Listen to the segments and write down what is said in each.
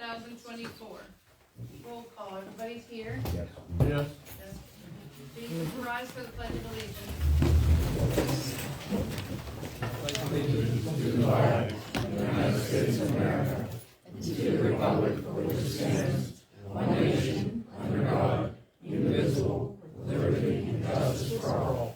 2024. Roll call. Everybody's here? Yes. Yes. Yes. Please rise for the Pledge of Allegiance. Allegiance to the flag of the United States of America and to the republic for which it stands, one nation, under God, indivisible, with liberty and justice for all.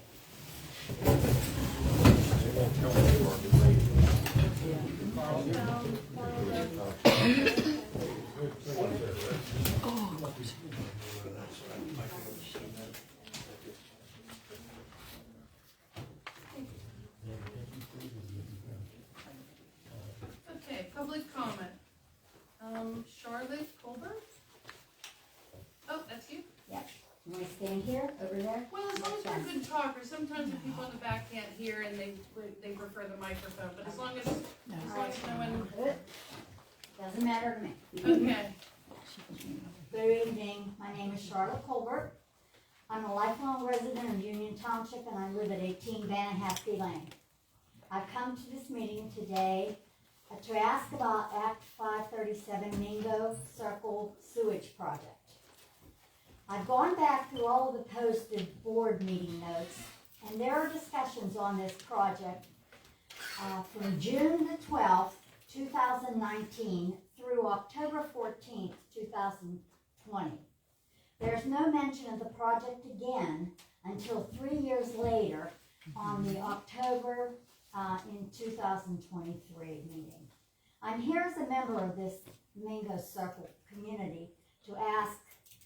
Okay, public comment. Charlotte Colbert? Oh, that's you? Yes. You want to stand here, over there? Well, as long as we're good talkers, sometimes the people in the back can't hear and they prefer the microphone, but as long as no one. Good. Doesn't matter to me. Okay. Good evening. My name is Charlotte Colbert. I'm a lifelong resident of Union Township and I live at 18 Bannahassee Lane. I've come to this meeting today to ask about Act 537 Mingo Circle Sewage Project. I've gone back through all of the posted board meeting notes, and there are discussions on this project from June the 12th, 2019 through October 14th, 2020. There's no mention of the project again until 3 years later on the October in 2023 meeting. I'm here as a member of this Mingo Circle community to ask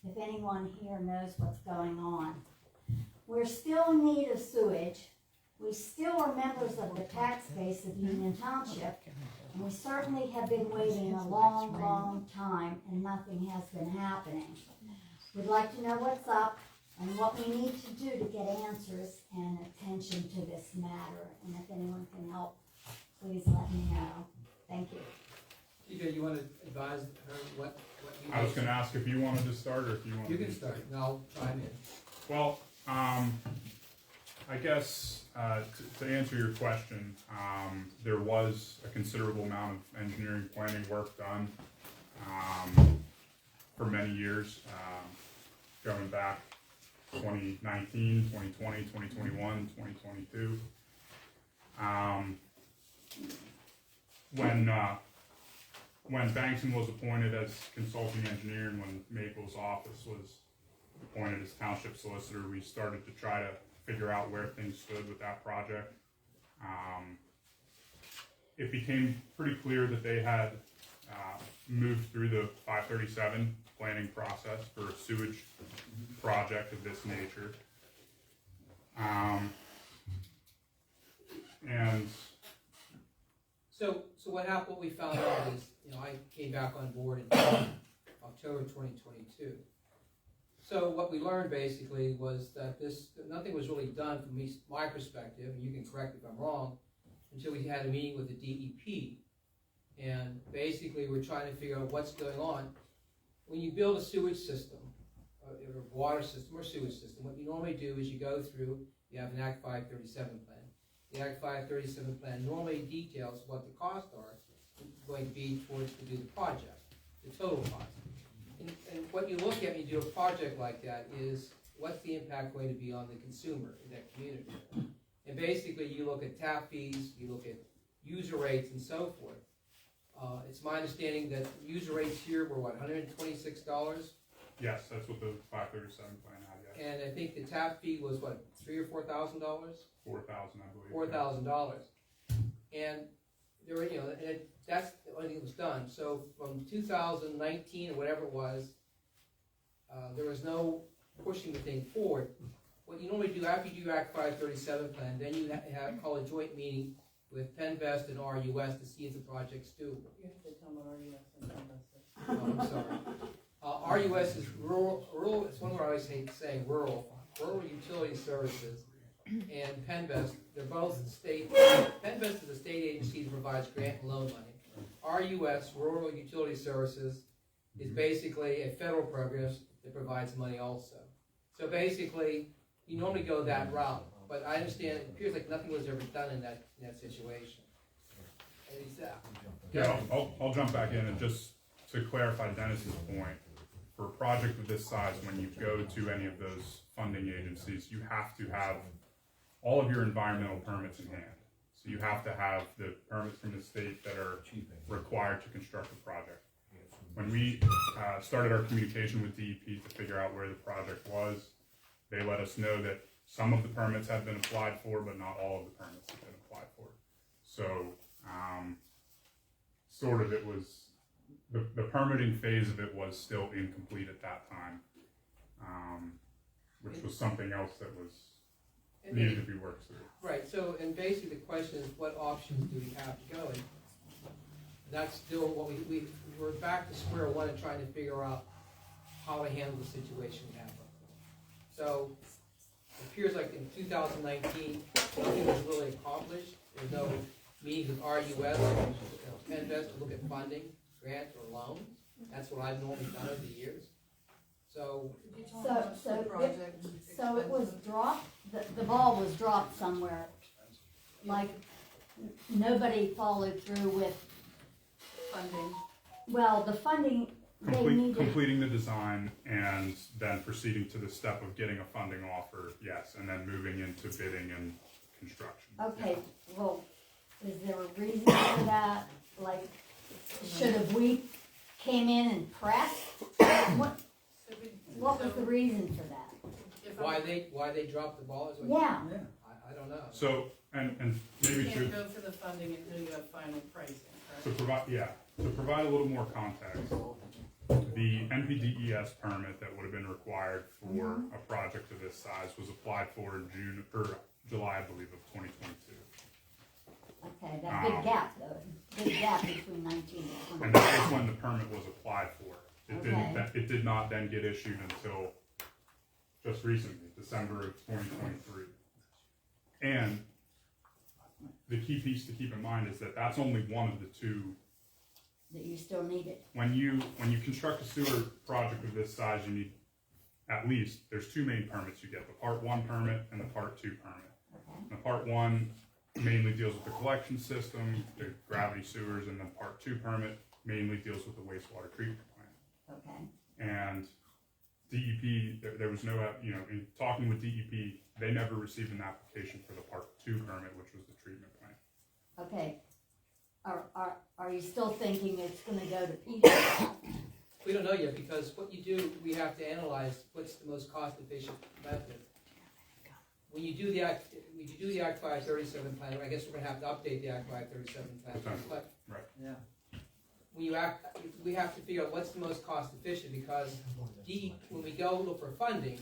if anyone here knows what's going on. We're still in need of sewage. We still are members of the tax base of Union Township, and we certainly have been waiting a long, long time, and nothing has been happening. We'd like to know what's up and what we need to do to get answers and attention to this matter. And if anyone can help, please let me know. Thank you. TJ, you want to advise her what you... I was going to ask if you wanted to start or if you wanted to... You can start, and I'll chime in. Well, I guess to answer your question, there was a considerable amount of engineering planning work done for many years, going back 2019, 2020, 2021, 2022. When Bankson was appointed as consulting engineer and when Maple's office was appointed as township solicitor, we started to try to figure out where things stood with that project. It became pretty clear that they had moved through the 537 planning process for a sewage project of this nature. And So what happened, what we found out is, I came back on board in October 2022. So what we learned basically was that nothing was really done from my perspective, and you can correct me if I'm wrong, until we had a meeting with the DEP. And basically we're trying to figure out what's going on. When you build a sewage system, or water system or sewage system, what you normally do is you go through, you have an Act 537 plan. The Act 537 plan normally details what the costs are going to be towards to do the project, the total cost. And what you look at when you do a project like that is, what's the impact going to be on the consumer in that community? And basically you look at tap fees, you look at user rates and so forth. It's my understanding that user rates here were what, $126? yes, that's what the 537 plan had, yes. And I think the tap fee was what, $3,000 or $4,000? $4,000, I believe. $4,000. And there were, and that's the only thing that was done. So from 2019 or whatever it was, there was no pushing the thing forward. What you normally do after you do Act 537 plan, then you call a joint meeting with Penvest and RUS to see if the project's doable. You have to tell me RUS and Penvest. Oh, I'm sorry. RUS is rural. It's one where I always hate saying rural utility services. And Penvest, they're both state. Penvest is a state agency that provides grant and loan money. RUS, Rural Utility Services, is basically a federal program that provides money also. So basically, you normally go that route. But I understand it appears like nothing was ever done in that situation. At least that. Yeah, I'll jump back in and just to clarify Dennis's point, for a project of this size, when you go to any of those funding agencies, you have to have all of your environmental permits in hand. So you have to have the permits from the state that are required to construct the project. When we started our communication with DEP to figure out where the project was, they let us know that some of the permits had been applied for, but not all of the permits had been applied for. So, sort of it was, the permitting phase of it was still incomplete at that time, which was something else that was needed to be worked through. Right, so, and basically the question is, what options do we have to go? And that's still what we're back to square one and trying to figure out how to handle the situation we have. So, it appears like in 2019, nothing was really accomplished. There's no meetings with RUS, PennVest to look at funding, grants, or loans. That's what I've normally done over the years. So, So it was dropped, the ball was dropped somewhere, like, nobody followed through with, Funding. well, the funding, they needed. Completing the design and then proceeding to the step of getting a funding offer, yes, and then moving into bidding and construction. Okay, well, is there a reason for that? Like, should have we came in and pressed? What was the reason for that? why they dropped the ball is what Yeah, I don't know. So, and maybe You to, can't go for the funding until you have final pricing, correct? to provide a little more context, the NPDES permit that would have been required for a project of this size was applied for in July, I believe, of 2022. okay, that big gap though, big gap between 19 and 20. And that was when the permit was applied for. Okay. It did not then get issued until just recently, December of 2023. And the key piece to keep in mind is that that's only one of the two. That you still need it. When you construct a sewer project of this size, you need at least, there's two main permits you get, the Part 1 permit and the Part 2 permit. Okay. The Part 1 mainly deals with the collection system, the gravity sewers, and the Part 2 permit mainly deals with the wastewater treatment plant. Okay. And DEP, there was no, in talking with DEP, they never received an application for the Part 2 permit, which was the treatment plant. Okay. Are you still thinking it's gonna go to Peter? We don't know yet, because what you do, we have to analyze what's the most cost-efficient method. When you do the Act 537 plan, I guess we're gonna have to update the Act 537 plan. Potentially. Right. Yeah. We have to figure out what's the most cost-efficient, because when we go look for funding,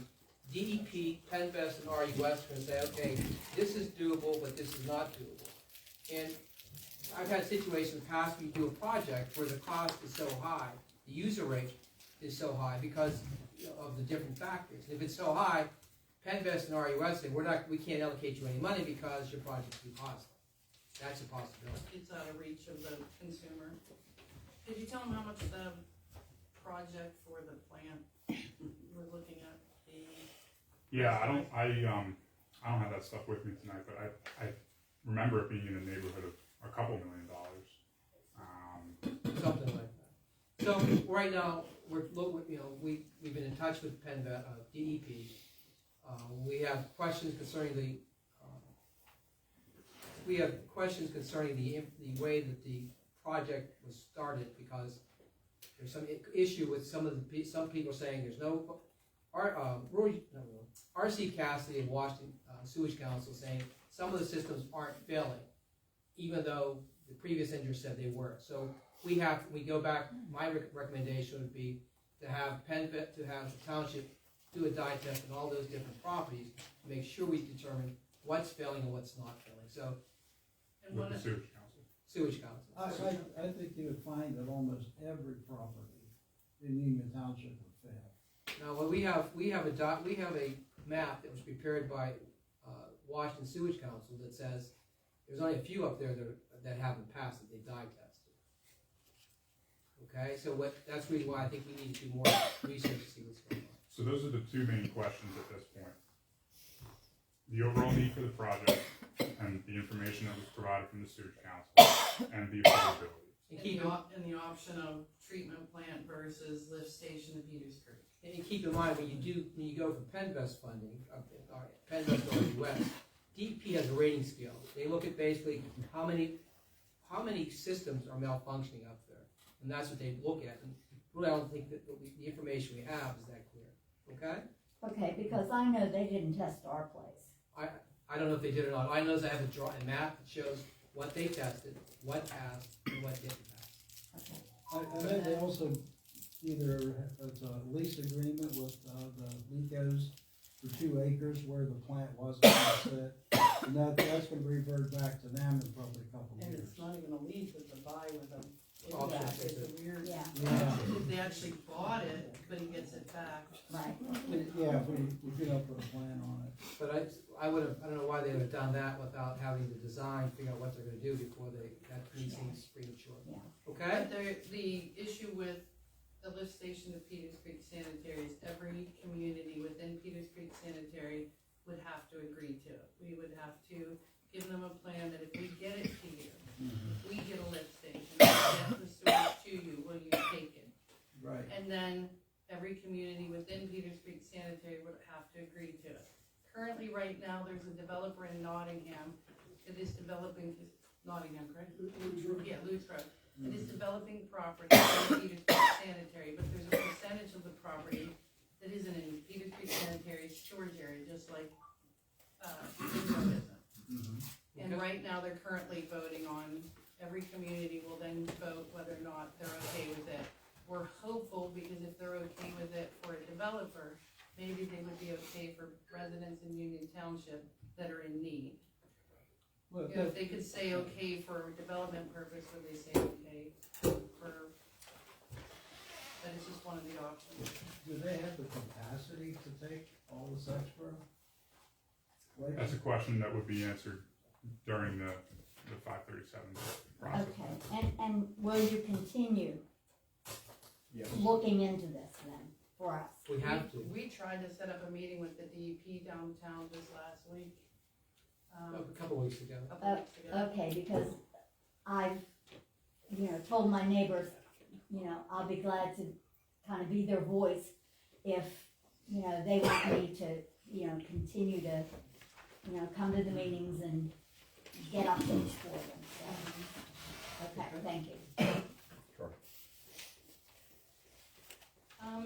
DEP, PennVest, and RUS are gonna say, okay, this is doable, but this is not doable. And I've had situations in the past where you do a project where the cost is so high, the user rate is so high because of the different factors. If it's so high, PennVest and RUS say, we can't allocate you any money because your project's too costly. That's a possibility. It's out of reach of the consumer. Did you tell them how much the project for the plant we're looking at? Yeah, I don't have that stuff with me tonight, but I remember it being in the neighborhood of a couple $1 million. Something like that. So right now, we've been in touch with PennVest, DEP. We have questions concerning the way that the project was started, because there's some issue with some people saying there's no RC Cassidy and Washington Sewage Council saying some of the systems aren't failing, even though the previous engineer said they were. So we go back. My recommendation would be to have PennVest, to have the township do a dye test on all those different properties to make sure we determine what's failing and what's not failing. So, And With what the if, sewage council. I think you would find that almost every property in Union Township would fail. now what we have a map that was prepared by Washington Sewage Council that says there's only a few up there that haven't passed that they dye tested. Okay, so that's really why I think we need to do more research to see what's going on. So those are the two main questions at this point. The overall need for the project and the information that was provided from the sewage council and the affordability. And And keep, and the option of treatment plant versus lift station to Peters Creek. and keep in mind, when you go for PennVest funding, PennVest or US, DEP has a rating scale. They look at basically how many systems are malfunctioning up there, and that's what they look at. And really, I don't think that the information we have is that clear. Okay? Okay, because I know they didn't test our place. I don't know if they did or not. I know is I have a map that shows what they tested, what passed, and what didn't pass. Okay. I know they also either has a lease agreement with the Lecos for 2 acres where the plant was gonna sit. And that's gonna revert back to them in probably a couple of And years. it's not even a lease, it's a buy with a, Option. it's a weird. Yeah, Yeah, If they actually bought it, but he gets it back. right. yeah, if we get up with a plan on it. But I don't know why they would have done that without having the design, figure out what they're gonna do before that seems premature. Yeah. Okay? But the issue with the lift station to Peters Creek Sanitary is every community within Peters Creek Sanitary would have to agree to it. We would have to give them a plan that if we get it to you, we get a lift station, we get the sewage to you, will you take it? Right. And then every community within Peters Creek Sanitary would have to agree to it. Currently, right now, there's a developer in Nottingham that is developing, Nottingham, correct? Yeah, Lutz Road. It is developing property in Peters Creek Sanitary, but there's a percentage of the property that isn't in Peters Creek Sanitary storage area, just like, Lutz isn't. And right now, they're currently voting on, every community will then vote whether or not they're okay with it. We're hopeful, because if they're okay with it for a developer, maybe they would be okay for residents in Union Township that are in need. Well, You know, if they could say okay for development purpose, would they say okay for, that is just one of the options. do they have the capacity to take all this extra? That's a question that would be answered during the 537 process. Okay, and will you continue Yes. looking into this then, for us? We have to. We tried to set up a meeting with the DEP downtown this last week. A couple weeks ago. A couple weeks ago. Okay, because I've, told my neighbors, I'll be glad to kind of be their voice if, they want me to, continue to, come to the meetings and get updates for them, so. Okay, thank you.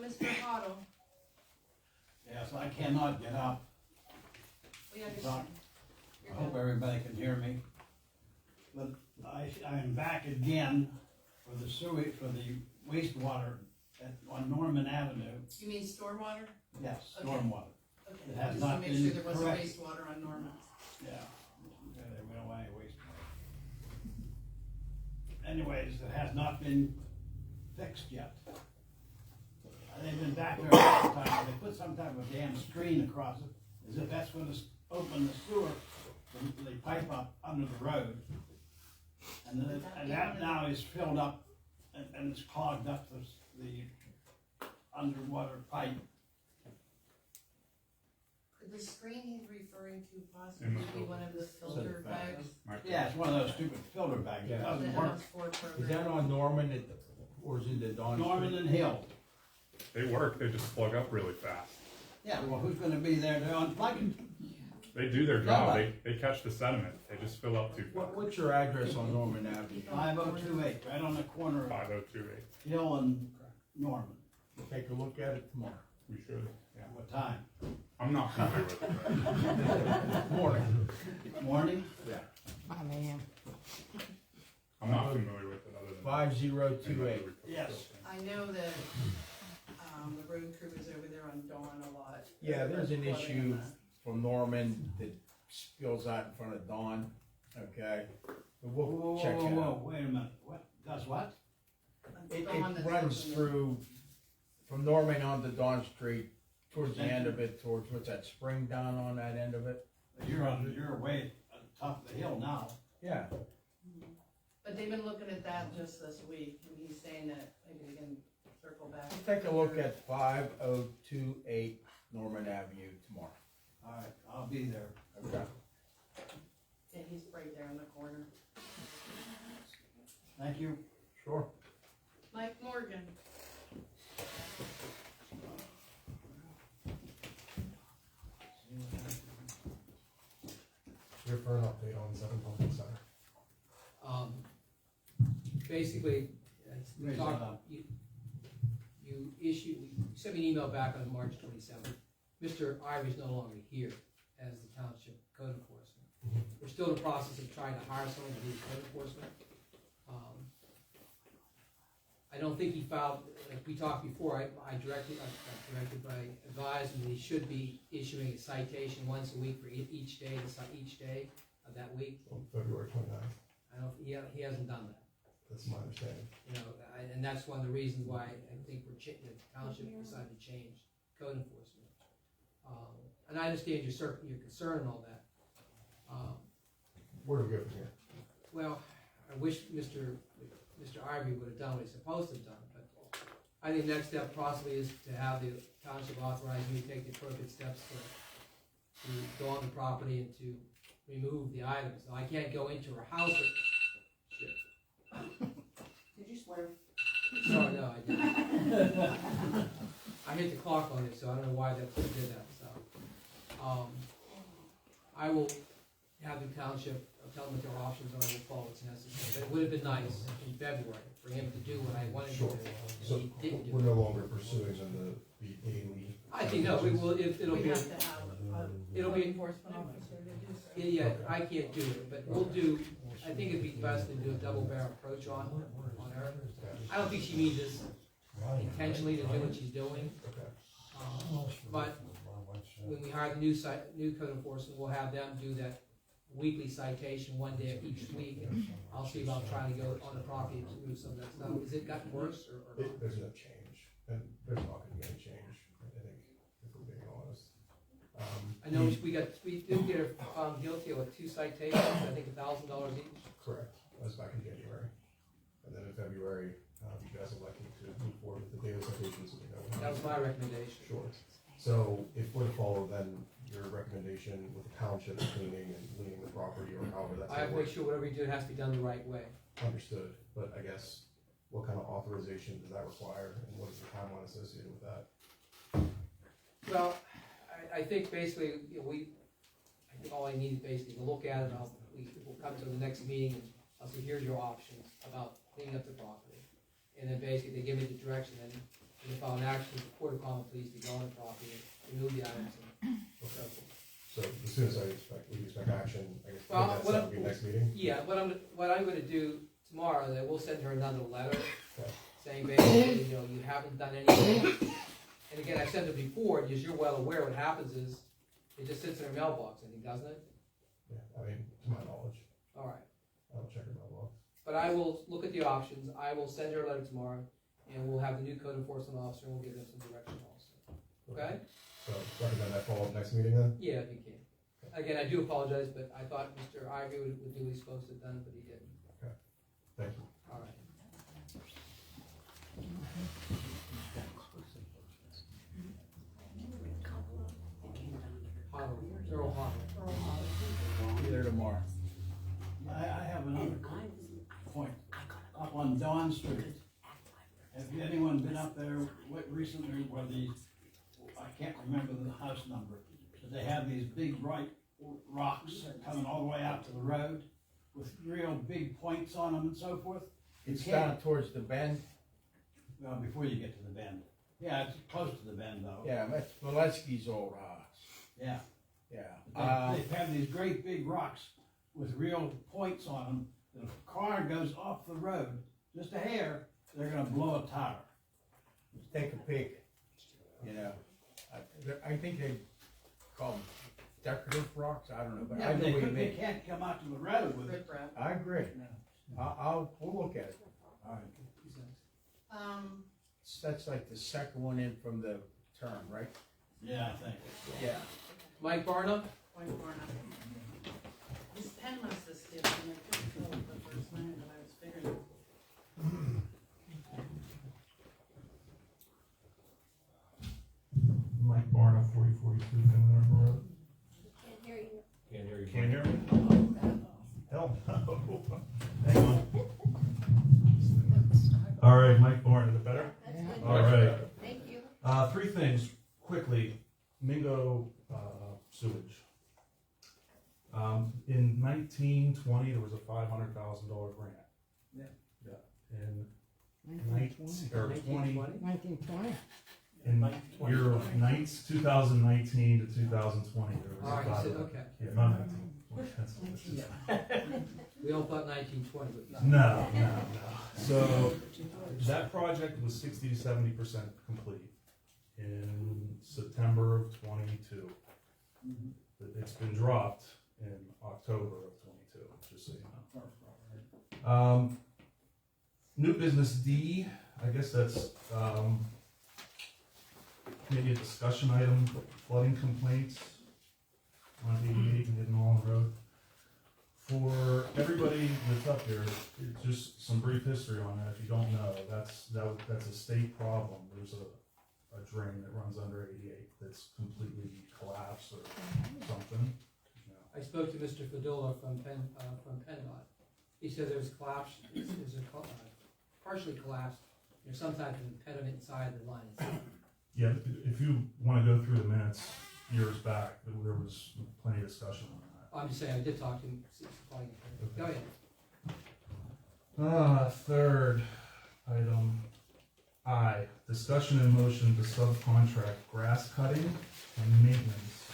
Mr. Hoddle, Yes, I cannot get up. we understand. I You're hope good. everybody can hear me. But I am back again for the sewage, for the wastewater on Norman Avenue. You mean stormwater? Yes, Okay. stormwater. Okay, It has just to not make been sure there wasn't correct. wastewater on Norman. Yeah. They went away, wastewater. Anyways, it has not been fixed yet. They've been back there all the time. They put some type of damn screen across it, as if that's gonna open the sewer, the pipe up under the road. And that now is filled up and it's clogged up the underwater pipe. Could the screen he's referring to In possibly the be filter. one of the filter bags? Might be. Yeah, it's one of those stupid filter bags. It Yeah. The doesn't work. MS4 program? Is that on Norman or is it the Don? Norman and Hill. They work, they just plug up really fast. Yeah, well, who's gonna be there to unplug it? They do their Yeah, job, but- they catch the sediment, they just fill up too fast. What's your address on Norman Avenue? 5028, right on the corner of 5028, Hill and Norman. Take a look at it tomorrow. we should, yeah. What time? I'm not familiar with it. Morning. Morning? Yeah. I'm not familiar with it other than. 5028. Yes. I know that, the road crew is over there on Dawn a lot. Yeah, there's an Flooding issue and that. from Norman that spills out in front of Dawn, okay? But Whoa, we'll whoa, check whoa, it whoa, out. wait a minute, what, does what? It Dawn that's runs open. through, from Norman onto Dawn Street, towards the end of it, towards, what's that, spring down on that end of it? You're way at the top of the hill now. Yeah, But they've been looking at that just this week, and he's saying that maybe they can circle back. we'll take a look at 5028 Norman Avenue tomorrow, All right, I'll be there. okay? Yeah, he's right there in the corner. Thank you. Sure. Mike Morgan. Here for an update on 7 Pumpkin Center. Basically, we Raise talked, that up. you sent me an email back on March 27th. Mr. Ivory's no longer here as the township code enforcement. We're still in the process of trying to hire someone to do code enforcement. I don't think he filed, like we talked before, I advised him that he should be issuing a citation once a week for each day of that week. On February 29th. He hasn't done that. That's my understanding. You know, and that's one of the reasons why I think the township decided to change code enforcement. And I understand your concern and all that. Where do we go from here? Well, I wish Mr. Ivory would have done what he's supposed to have done, but I think the next step possibly is to have the township authorize you to take the appropriate steps to go on the property and to remove the items. Now, I can't go into her house. Did you swear? Sorry, no, I didn't. I hit the clock on it, so I don't know why that did that, so. I will have the township, tell them what their options are, and we'll follow what's necessary. But it would have been nice in February for him to do what I wanted him Sure. to do, So and he didn't do we're it. no longer pursuing them to be daily. I think, no, it'll We be, have to have it'll a be- enforcement officer to do so. yeah, I can't do it, but we'll do, I think it'd be best to do a double barrel approach on her. I don't think she means this intentionally to do what she's doing. Okay. But when we hire the new code enforcement, we'll have them do that weekly citation one day of each week, and I'll see about trying to go on the property to move some of that stuff. Has it gotten worse or not? There's no change, and there's not gonna be any change, I think, if we're being honest. I know we did get her found guilty of 2 citations, I think $1,000 each. Correct, that was back in January. And then in February, you guys elected to move forward with the daily citations. That was my recommendation. Sure. So if we're to follow then your recommendation with the township cleaning and cleaning the property or however that's I have to gonna make work, sure whatever we do has to be done the right way. understood, but I guess what kind of authorization does that require and what is the timeline associated with that? Well, I think basically, you know, I think all I need is basically to look at it, we'll come to the next meeting and I'll say, here's your options about cleaning up the property. And then basically they give me the direction and if I'm actually the Port of Common Police to go on the property, remove the items and so forth. So as soon as we expect action, I guess, Well, that's what that would be next meeting? Yeah, what I'm gonna do tomorrow is I will send her another letter Okay. saying basically, you know, you haven't done anything. And again, I've said it before, as you're well aware, what happens is it just sits in her mailbox, I think, doesn't it? Yeah, I mean, to my knowledge, All right. I don't check her mailbox. But I will look at the options, I will send her a letter tomorrow, and we'll have the new code enforcement officer, and we'll give them some direction also. Okay? So recommend that follow up next meeting then? Yeah, if you can. Again, I do apologize, but I thought Mr. Ivy would do what he's supposed to have done, but he didn't. Thank you. All right. Holler, Earl Holler. Be there tomorrow. I have another point. Up on Dawn Street. Have anyone been up there recently where I can't remember the house number, but they have these big bright rocks coming all the way out to the road with real big points on them and so forth? It's down towards the bend. Well, before you get to the bend. Yeah, it's close to the bend though. Yeah, that's Valesky's old house. Yeah. Yeah. They have these great big rocks with real points on them. If a car goes off the road, just a hair, they're gonna blow a tire. Take a peek, you know. I think they call them decorative rocks, I don't know, but I Yeah, know they what you they mean. can't come out to the road with it. Rip rap. I agree. We'll look at it. All right. That's like the second one in from the turn, right? Yeah, I think. Yeah. Mike Barnum? Point four now. This pen must have skipped and I couldn't fill it the first night that I was figuring it. Mike Barna, 4042 Finland Road. Can't hear you. Can't hear me? Hell no. Hang on. All right, Mike Bourne, is it better? That's good. All right. Thank you. Three things quickly. Mingo sewage. In 1920, there was a $500,000 grant. Yeah. Yeah. In 2020. 1920. In year 2019 to 2020, there was All right, you said, about, okay. yeah, not 1920. That's We all thought 1920, but you said. no. So that project was 60 to 70% complete in September of 22. It's been dropped in October of 22, just so you know. New business D, I guess that's maybe a discussion item, flooding complaints on 88 and Hidden Holland Road. For everybody that's up here, just some brief history on that. If you don't know, that's a state problem. There's a drain that runs under 88 that's completely collapsed or something. I spoke to Mr. Fadilla from PennDOT. He said there's partially collapsed. There's some type of impediment inside the line. Yeah, if you want to go through the minutes years back, there was plenty of discussion on that. I'm just saying, I did talk to him. Go ahead. Third item, I, discussion and motion to subcontract grass cutting and maintenance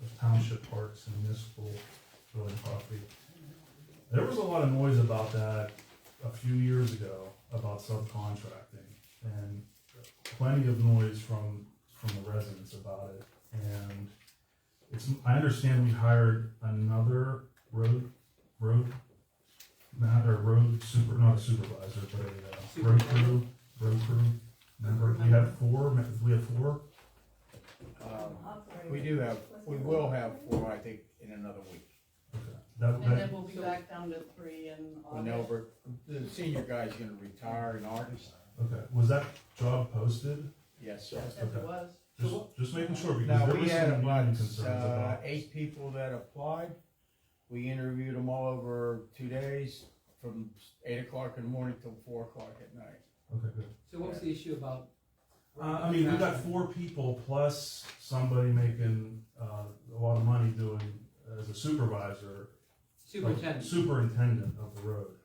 of township parks and municipal building property. There was a lot of noise about that a few years ago, about subcontracting, and plenty of noise from the residents about it. And I understand we hired another road not a supervisor, but a road crew member. We have four. We will have 4, I think, in another week. Okay. And then we'll be back down to 3 in When August. the senior guy's gonna retire in August. Okay. Was that job posted? Yes, sir. Yes, it was. Just making sure, because Now, there we was had some about union concerns about 8 people that applied. We interviewed them all over 2 days, from 8 o'clock in the morning till 4 o'clock at night. Okay, good. So what's the issue about? I mean, we got 4 people plus somebody making a lot of money doing as a supervisor, Superintendent. superintendent of the road.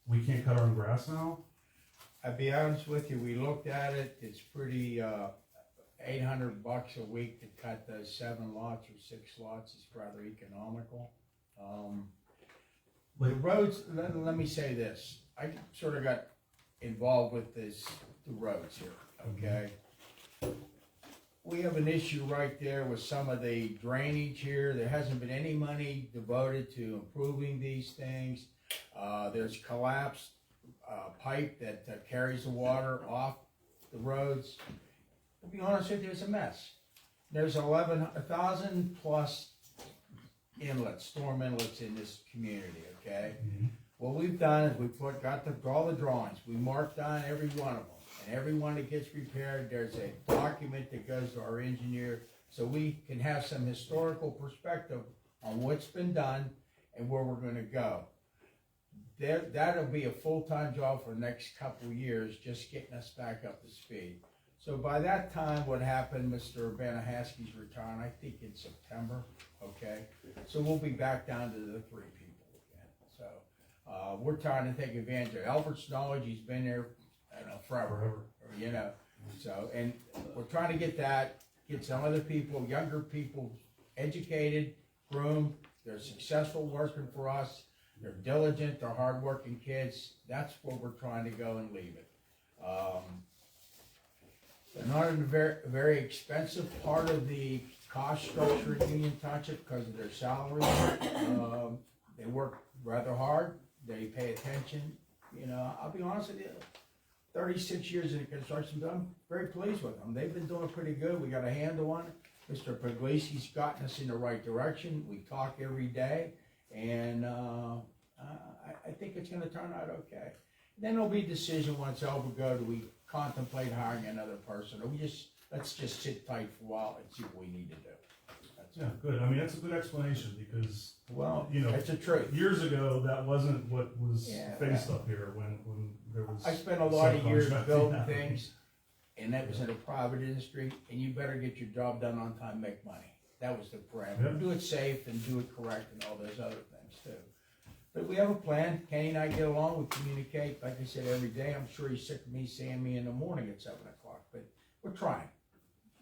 We can't cut our own grass now? I'll be honest with you, we looked at it, it's pretty, $800 a week to cut those 7 lots or 6 lots is rather economical. The roads, let me say this, I sort of got involved with the roads here, okay? We have an issue right there with some of the drainage here. There hasn't been any money devoted to improving these things. There's collapsed pipe that carries the water off the roads. To be honest with you, it's a mess. There's 1,000 plus inlets, storm inlets in this community, okay? What we've done is got all the drawings. We marked down every one of them. And every one that gets repaired, there's a document that goes to our engineer, so we can have some historical perspective on what's been done and where we're gonna go. That'll be a full-time job for the next couple of years, just getting us back up to speed. So by that time, what happened, Mr. Banahaski's retiring, I think in September, okay? So we'll be back down to the 3 people again. So we're trying to take advantage of Albert's knowledge. He's been there, I don't know, forever, you know. So, and we're trying to get some other people, younger people, educated, groomed. They're successful working for us. They're diligent, they're hardworking kids. That's where we're trying to go and leave it. They're not in a very expensive part of the cost structure in Union Township because of their salaries. They work rather hard. They pay attention. You know, I'll be honest with you, 36 years in construction, I'm very pleased with them. They've been doing pretty good. We got a handle on it. Mr. Puglisi's gotten us in the right direction. We talk every day, and I think it's gonna turn out okay. Then there'll be a decision once over go, do we contemplate hiring another person, or let's just sit tight for a while and see what we need to do. Yeah, good. I mean, that's a good explanation because, Well, you know, it's a truth. years ago, that wasn't what was Yeah, faced up here when there was. I spent a lot of years subcontracting building happening. things, and that was in a private industry, and you better get your job done on time, make money. That was the parameter. Yeah. Do it safe and do it correct and all those other things too. But we have a plan. Kenny and I get along, we communicate, like I said, every day. I'm sure he's sick of me seeing me in the morning at 7 o'clock, but we're trying.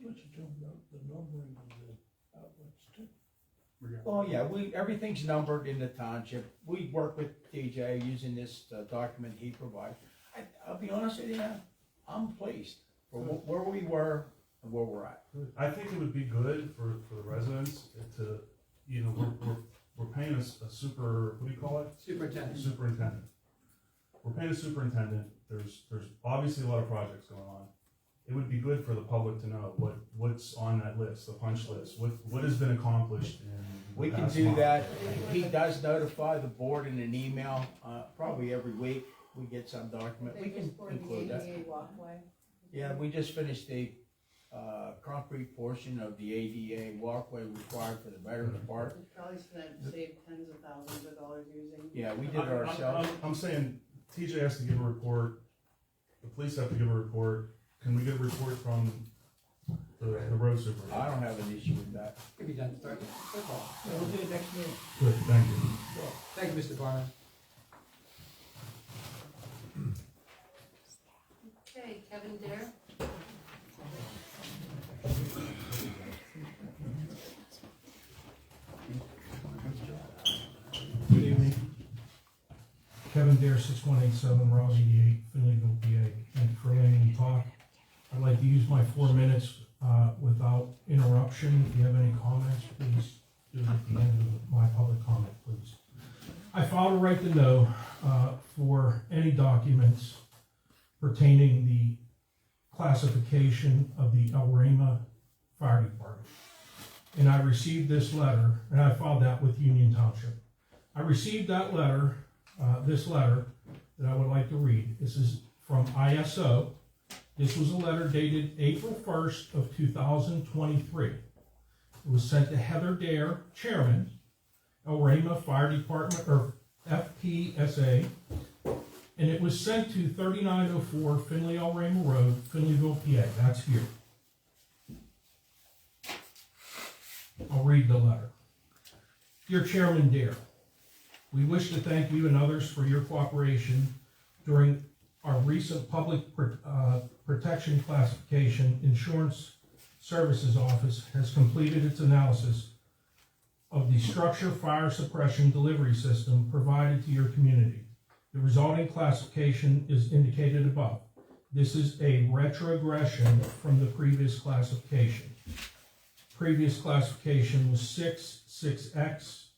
What you talking about, the numbering of the outlets too? Well, yeah, everything's numbered in the township. We work with TJ using this document he provides. I'll be honest with you, I'm pleased for where we were and where we're at. I think it would be good for the residents to, you know, we're paying a super, what do you call it? Superintendent. We're paying a superintendent. There's obviously a lot of projects going on. It would be good for the public to know what's on that list, the punch list, what has been accomplished in the We can past do month. that. He does notify the board in an email, probably every week. We get some document. We can include that. walkway. Yeah, we just finished the concrete portion of the ADA walkway required for the Veterans Park. Probably saved tens of thousands of dollars using. Yeah, we did it ourselves. I'm saying TJ has to give a report, the police have to give a report. Can we get a report from the road supervisor? I don't have an issue with that. Could be done Thursday. We'll do it next meeting. Good, thank you. Thank you, Mr. Barner. Okay, Kevin Dare. Good evening. Kevin Dare, 6187 Route 88, Finleyville, PA. Thank you for letting me talk. I'd like to use my 4 minutes without interruption. If you have any comments, please do it at the end of my public comment, please. I filed a right to know for any documents pertaining the classification of the El Rema Fire Department. And I received this letter, and I filed that with Union Township. I received that letter, this letter that I would like to read. This is from ISO. This was a letter dated April 1st of 2023. It was sent to Heather Dare, Chairman, El Rema Fire Department, or FPSA, and it was sent to 3904 Finley El Rema Road, Finleyville, PA. That's here. I'll read the letter. Dear Chairman Dare, we wish to thank you and others for your cooperation during our recent public protection classification. Insurance Services Office has completed its analysis of the structure fire suppression delivery system provided to your community. The resulting classification is indicated above. This is a retrogression from the previous classification. Previous classification was 6X.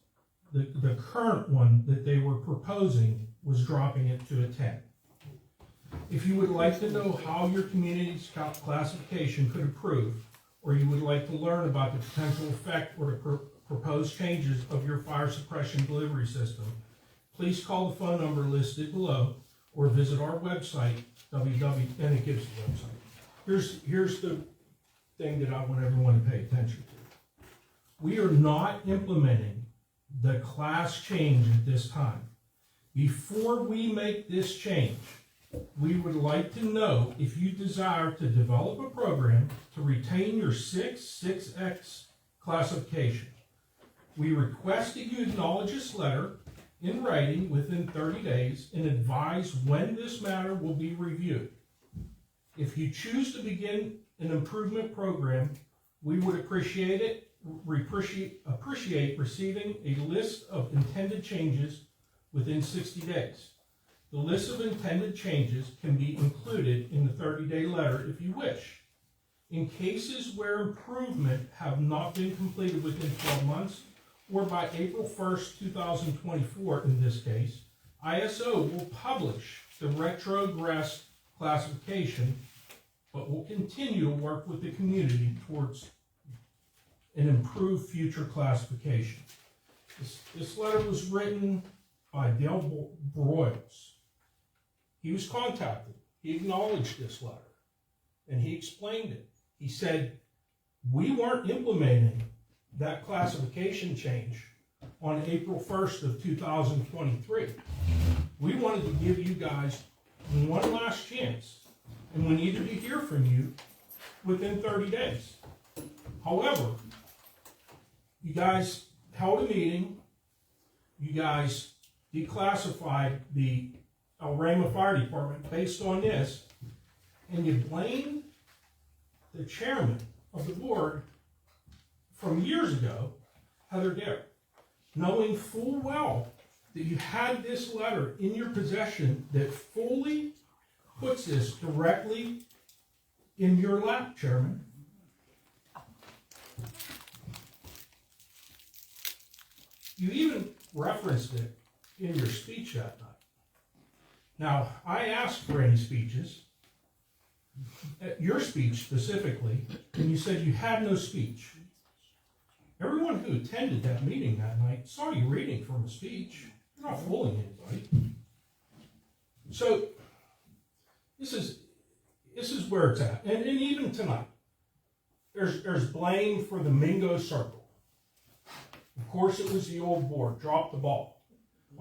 The current one that they were proposing was dropping it to a 10. If you would like to know how your community's classification could improve, or you would like to learn about the potential effect or the proposed changes of your fire suppression delivery system, please call the phone number listed below or visit our website, and it gives the website. Here's the thing that I want everyone to pay attention to. We are not implementing the class change at this time. Before we make this change, we would like to know if you desire to develop a program to retain your 6X classification. We request that you acknowledge this letter in writing within 30 days and advise when this matter will be reviewed. If you choose to begin an improvement program, we would appreciate receiving a list of intended changes within 60 days. The list of intended changes can be included in the 30-day letter if you wish. In cases where improvement have not been completed within 12 months, or by April 1st, 2024 in this case, ISO will publish the retrogressed classification, but will continue to work with the community towards an improved future classification. This letter was written by Dale Broyles. He was contacted. He acknowledged this letter, and he explained it. He said, we weren't implementing that classification change on April 1st of 2023. We wanted to give you guys one last chance, and we needed to hear from you within 30 days. However, you guys held a meeting, you guys declassified the El Rama Fire Department based on this, and you blamed the chairman of the board from years ago, Heather Dare, knowing full well that you had this letter in your possession that fully puts this directly in your lap, Chairman. You even referenced it in your speech that night. Now, I asked for any speeches, your speech specifically, and you said you had no speech. Everyone who attended that meeting that night saw you reading from a speech. You're not fooling anybody. So, this is where it's at. And even tonight, there's blame for the Mingo Circle. Of course, it was the old board, dropped the ball.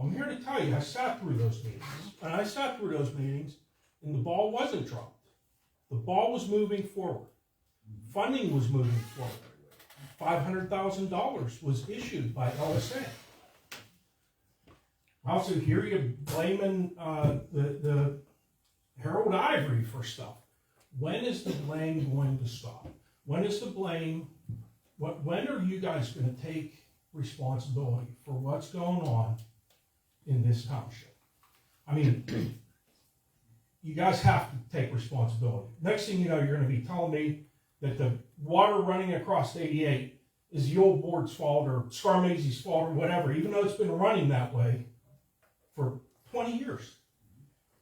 I'm here to tell you, I sat through those meetings. And I sat through those meetings, and the ball wasn't dropped. The ball was moving forward. Funding was moving forward. $500,000 was issued by LSA. I also hear you blaming the Harold Ivory for stuff. When is the blame going to stop? When is the blame? When are you guys going to take responsibility for what's going on in this township? I mean, you guys have to take responsibility. Next thing you know, you're going to be telling me that the water running across 88 is the old board's fault or Scarmazy's fault or whatever, even though it's been running that way for 20 years.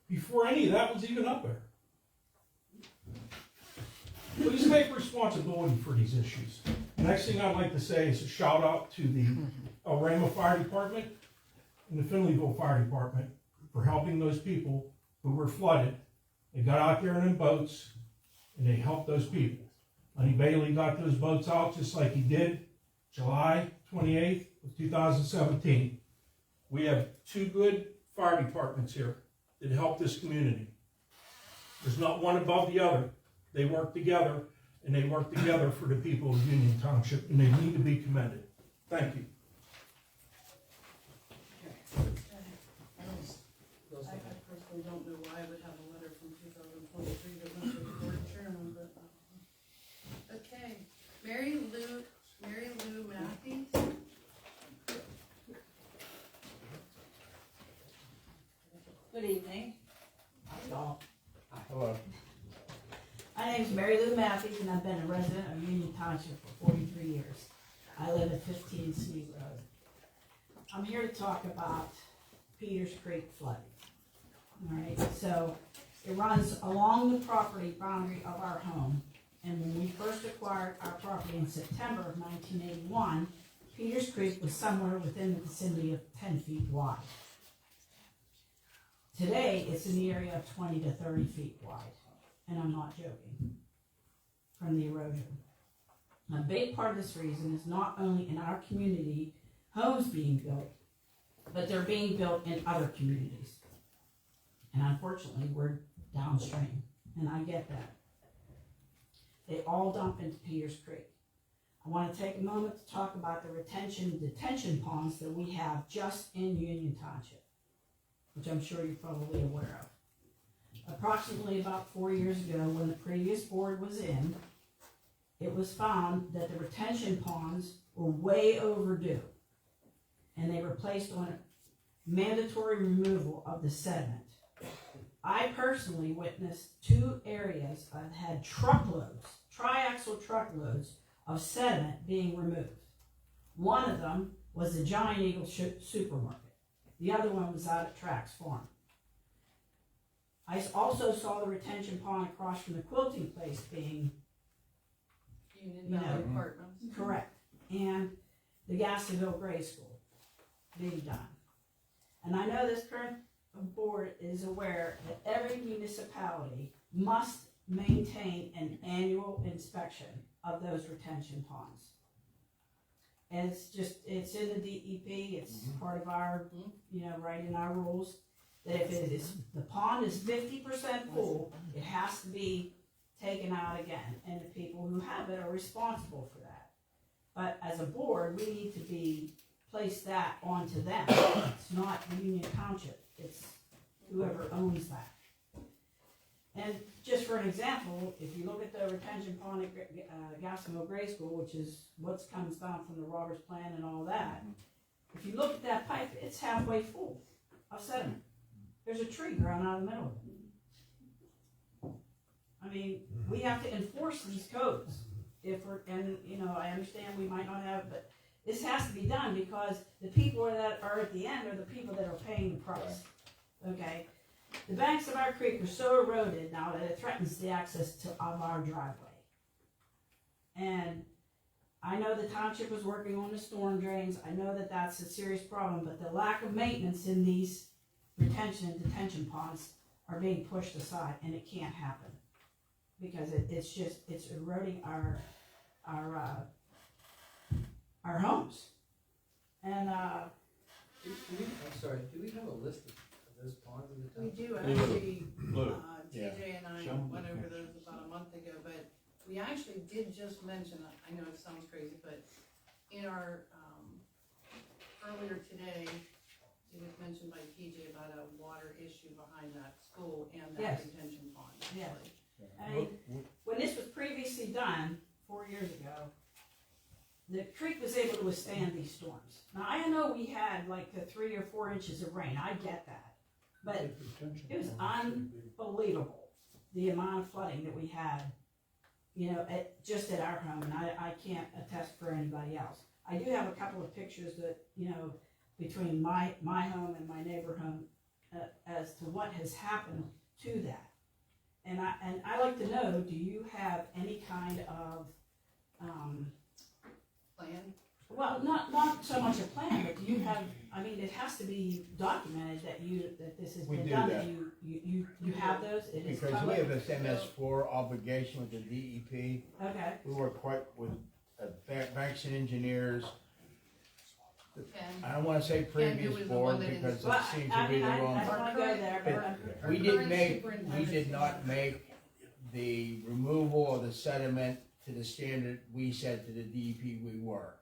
Before any of that was even up there. Please take responsibility for these issues. The next thing I'd like to say is a shout out to the El Rama Fire Department and the Finleyville Fire Department for helping those people who were flooded. They got out there in them boats and they helped those people. Lenny Bailey got those boats out just like he did July 28th of 2017. We have two good fire departments here that help this community. There's not one above the other. They work together, and they work together for the people of Union Township, and they need to be commended. Thank you. I personally don't know why I would have a letter from 2023 that went to the board chairman, but, okay. Mary Lou Matthews. Good evening. Hello. My name is Mary Lou Matthews, and I've been a resident of Union Township for 43 years. I live at 15 Sneed Road. I'm here to talk about Peters Creek flooding. All right, so it runs along the property boundary of our home. And when we first acquired our property in September of 1981, Peters Creek was somewhere within the vicinity of 10 feet wide. Today, it's in the area of 20 to 30 feet wide. And I'm not joking, from the erosion. A big part of this reason is not only in our community homes being built, but they're being built in other communities. And unfortunately, we're downstream, and I get that. They all dump into Peters Creek. I want to take a moment to talk about the retention and detention ponds that we have just in Union Township, which I'm sure you're probably aware of. Approximately about 4 years ago, when the previous board was in, it was found that the retention ponds were way overdue, and they were placed on mandatory removal of the sediment. I personally witnessed 2 areas that had truckloads, triaxle truckloads of sediment being removed. One of them was the Giant Eagle supermarket. The other one was out at Trax Farm. I also saw the retention pond across from the quilting place being Union Valley Apartments. correct, and the Gassonville Grade School being done. And I know this current board is aware that every municipality must maintain an annual inspection of those retention ponds. And it's in the DEP, it's part of our, right in our rules, that if the pond is 50% full, it has to be taken out again, and the people who have it are responsible for that. But as a board, we need to place that onto them. It's not Union Township, it's whoever owns that. And just for an example, if you look at the retention pond at Gassonville Grade School, which is what's comes down from the Roberts Plan and all that, if you look at that pipe, it's halfway full of sediment. There's a tree growing out of the middle of it. I mean, we have to enforce these codes. I understand we might not have, but this has to be done because the people that are at the end are the people that are paying the price. Okay? The banks of our creek are so eroded now that it threatens the access of our driveway. And I know the township was working on the storm drains. I know that that's a serious problem, but the lack of maintenance in these retention and detention ponds are being pushed aside, and it can't happen because it's eroding our homes. And I'm sorry, do we have a list of those ponds in the town? We do, actually, Look. TJ and I went over those about a month ago, but we actually did just mention, I know it sounds crazy, but in our, earlier today, it was mentioned by TJ about a water issue behind that school and that Yes. detention pond, Yes. actually. I mean, when this was previously done 4 years ago, the creek was able to withstand these storms. Now, I know we had like the 3 or 4 inches of rain, I get that, but it was unbelievable, the amount of flooding that we had, just at our home, and I can't attest for anybody else. I do have a couple of pictures that, between my home and my neighbor home, as to what has happened to that. And I like to know, do you have any kind of, Plan? well, not so much a plan, but do you have, it has to be documented that this has We been do done, that. that you have those, it is Because we public? have this MS4 obligation with the DEP. Okay, We work quite with banks and engineers. Ken? I don't wanna say Ken, who previous was the board one that is- because well, it seems to be the I wrong. don't wanna go there, but We Our did current not make the removal of the sediment to the standard we said to the DEP we were.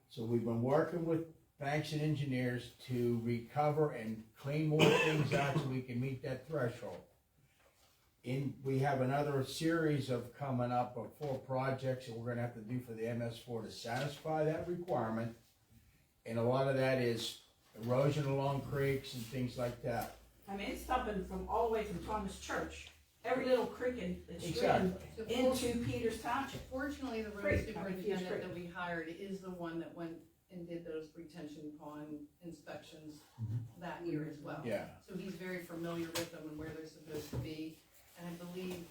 So we've been working with banks and engineers to recover and clean more things out so we can meet that threshold. We have another series of coming up of 4 projects that we're gonna have to do for the MS4 to satisfy that requirement. And a lot of that is erosion along creeks and things like that. it's dumping from all the way from Thomas Church, every little creek and stream Exactly. into Peters Township. Fortunately, the road Great. superintendent that we hired is the one that went and did those retention pond inspections that year as well. Yeah. So he's very familiar with them and where they're supposed to be. And I believe,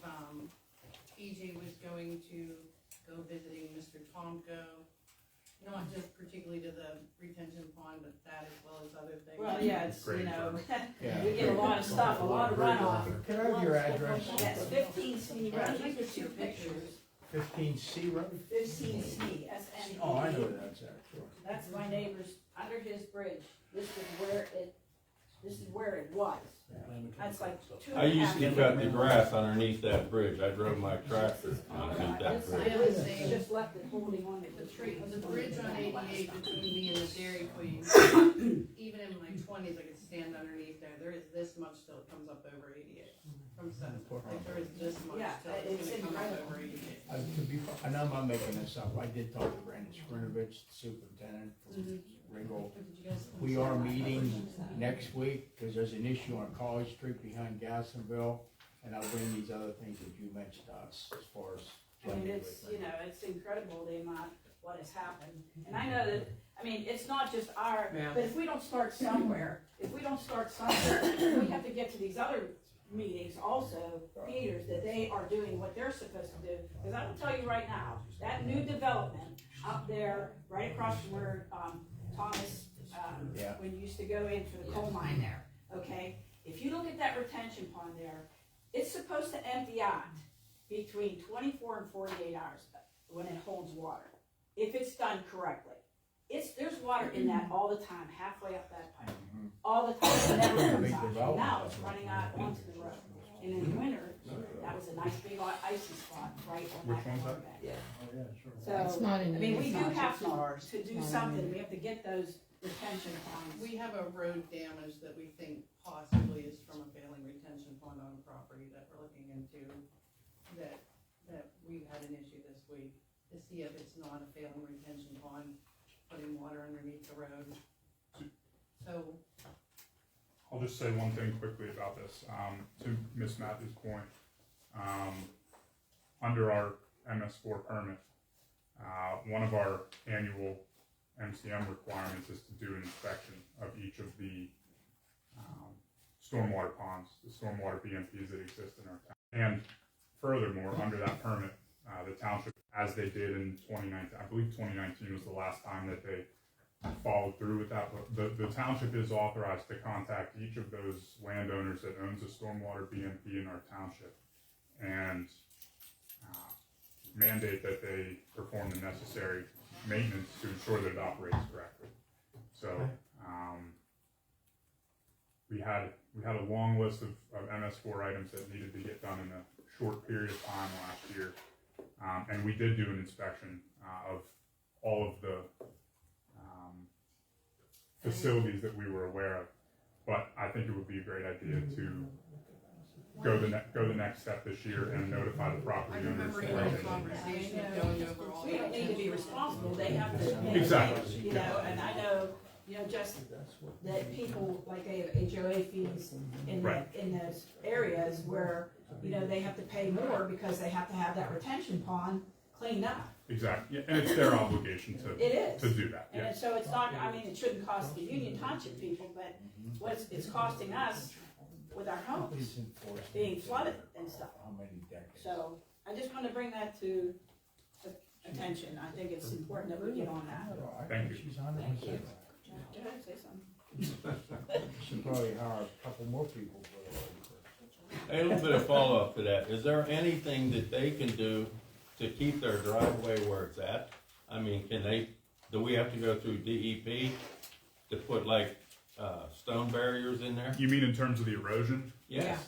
EJ was going to go visiting Mr. Tomko, not just particularly to the retention pond, but that as well as other things. Well, yeah, it's, Great. Yeah. we get a lot of stuff, a lot of runoff. Can I have your address? Yes, 15C Road, these are 2 pictures, 15C Road? 15C, SNE. Oh, I know where that's at, sure. That's my neighbor's, under his bridge, this is where it was. That's like 2.5. I used to cut the grass underneath that bridge. I drove my tractor underneath that This bridge. bridge. is just left it holding on to The the tree, tree. the bridge on 88 between me and the Dairy Queen, even in my 20s, I could stand underneath there. There is this much still that comes up over 88 from sediment. Like there is this much Yeah, still that's it's gonna come up incredible. over 88. And I'm not making this up, I did talk to Brandon Skrinovich, the superintendent from Ringgold. What did you guys think? We are meeting next week, because there's an issue on College Street behind Gassonville, and I'll bring these other things that you mentioned to us as far as. It's incredible the amount, what has happened. And I know that, it's not just our, Ma'am. but if we don't start somewhere, we have to get to these other meetings also, Peters, that they are doing what they're supposed to do. Because I will tell you right now, that new development up there, right across from where, Thomas, Yeah. when you used to go in for the coal mine there, okay? If you look at that retention pond there, it's supposed to empty out between 24 and 48 hours when it holds water, if it's done correctly. there's water in that all the time, halfway up that pipe, all the time, it never comes out. And now it's running out onto the road. And in the winter, that was a nice big icy spot right on Which that one's corner that? bank. Oh, yeah, sure. So, not I in mean, we Union do Township, have it's not ours. to do something, we have to get those retention ponds. We have a road damage that we think possibly is from a failing retention pond on a property that we're looking into, that we've had an issue this week, to see if it's not a failing retention pond, putting water underneath the road. So, I'll just say one thing quickly about this, to Ms. Matthews' point. Under our MS4 permit, one of our annual MCM requirements is to do an inspection of each of the stormwater ponds, the stormwater BMPs that exist in our town. And furthermore, under that permit, the township, as they did in 2019, I believe 2019 was the last time that they followed through with that. But the township is authorized to contact each of those landowners that owns a stormwater BMP in our township and mandate that they perform the necessary maintenance to ensure that it operates correctly. So we had a long list of MS4 items that needed to get done in a short period of time last year, and we did do an inspection of all of the facilities that we were aware of. But I think it would be a great idea to go the next step this year and notify the I property owners. remember in our conversation going over all We don't need to be responsible, they have to. Exactly. You know, and I know, just that people, like they have HOA fees Right. in those areas where, they have to pay more because they have to have that retention pond cleaned up. Exactly, yeah, and it's their obligation It is. to do that, And yeah. so it's not, it shouldn't cost the Union Township people, but it's costing us with our homes being flooded and stuff. How many decades? So I just want to bring that to attention. I think it's important that we get on that. Thank you. She's Thank you. 100%. Did I say something? Should probably hire a couple more people for the A little bit of follow-up to that. Is there anything that they can do to keep their driveway where it's at? I mean, do we have to go through DEP to put like, stone barriers in there? You mean in terms of the erosion? Yes.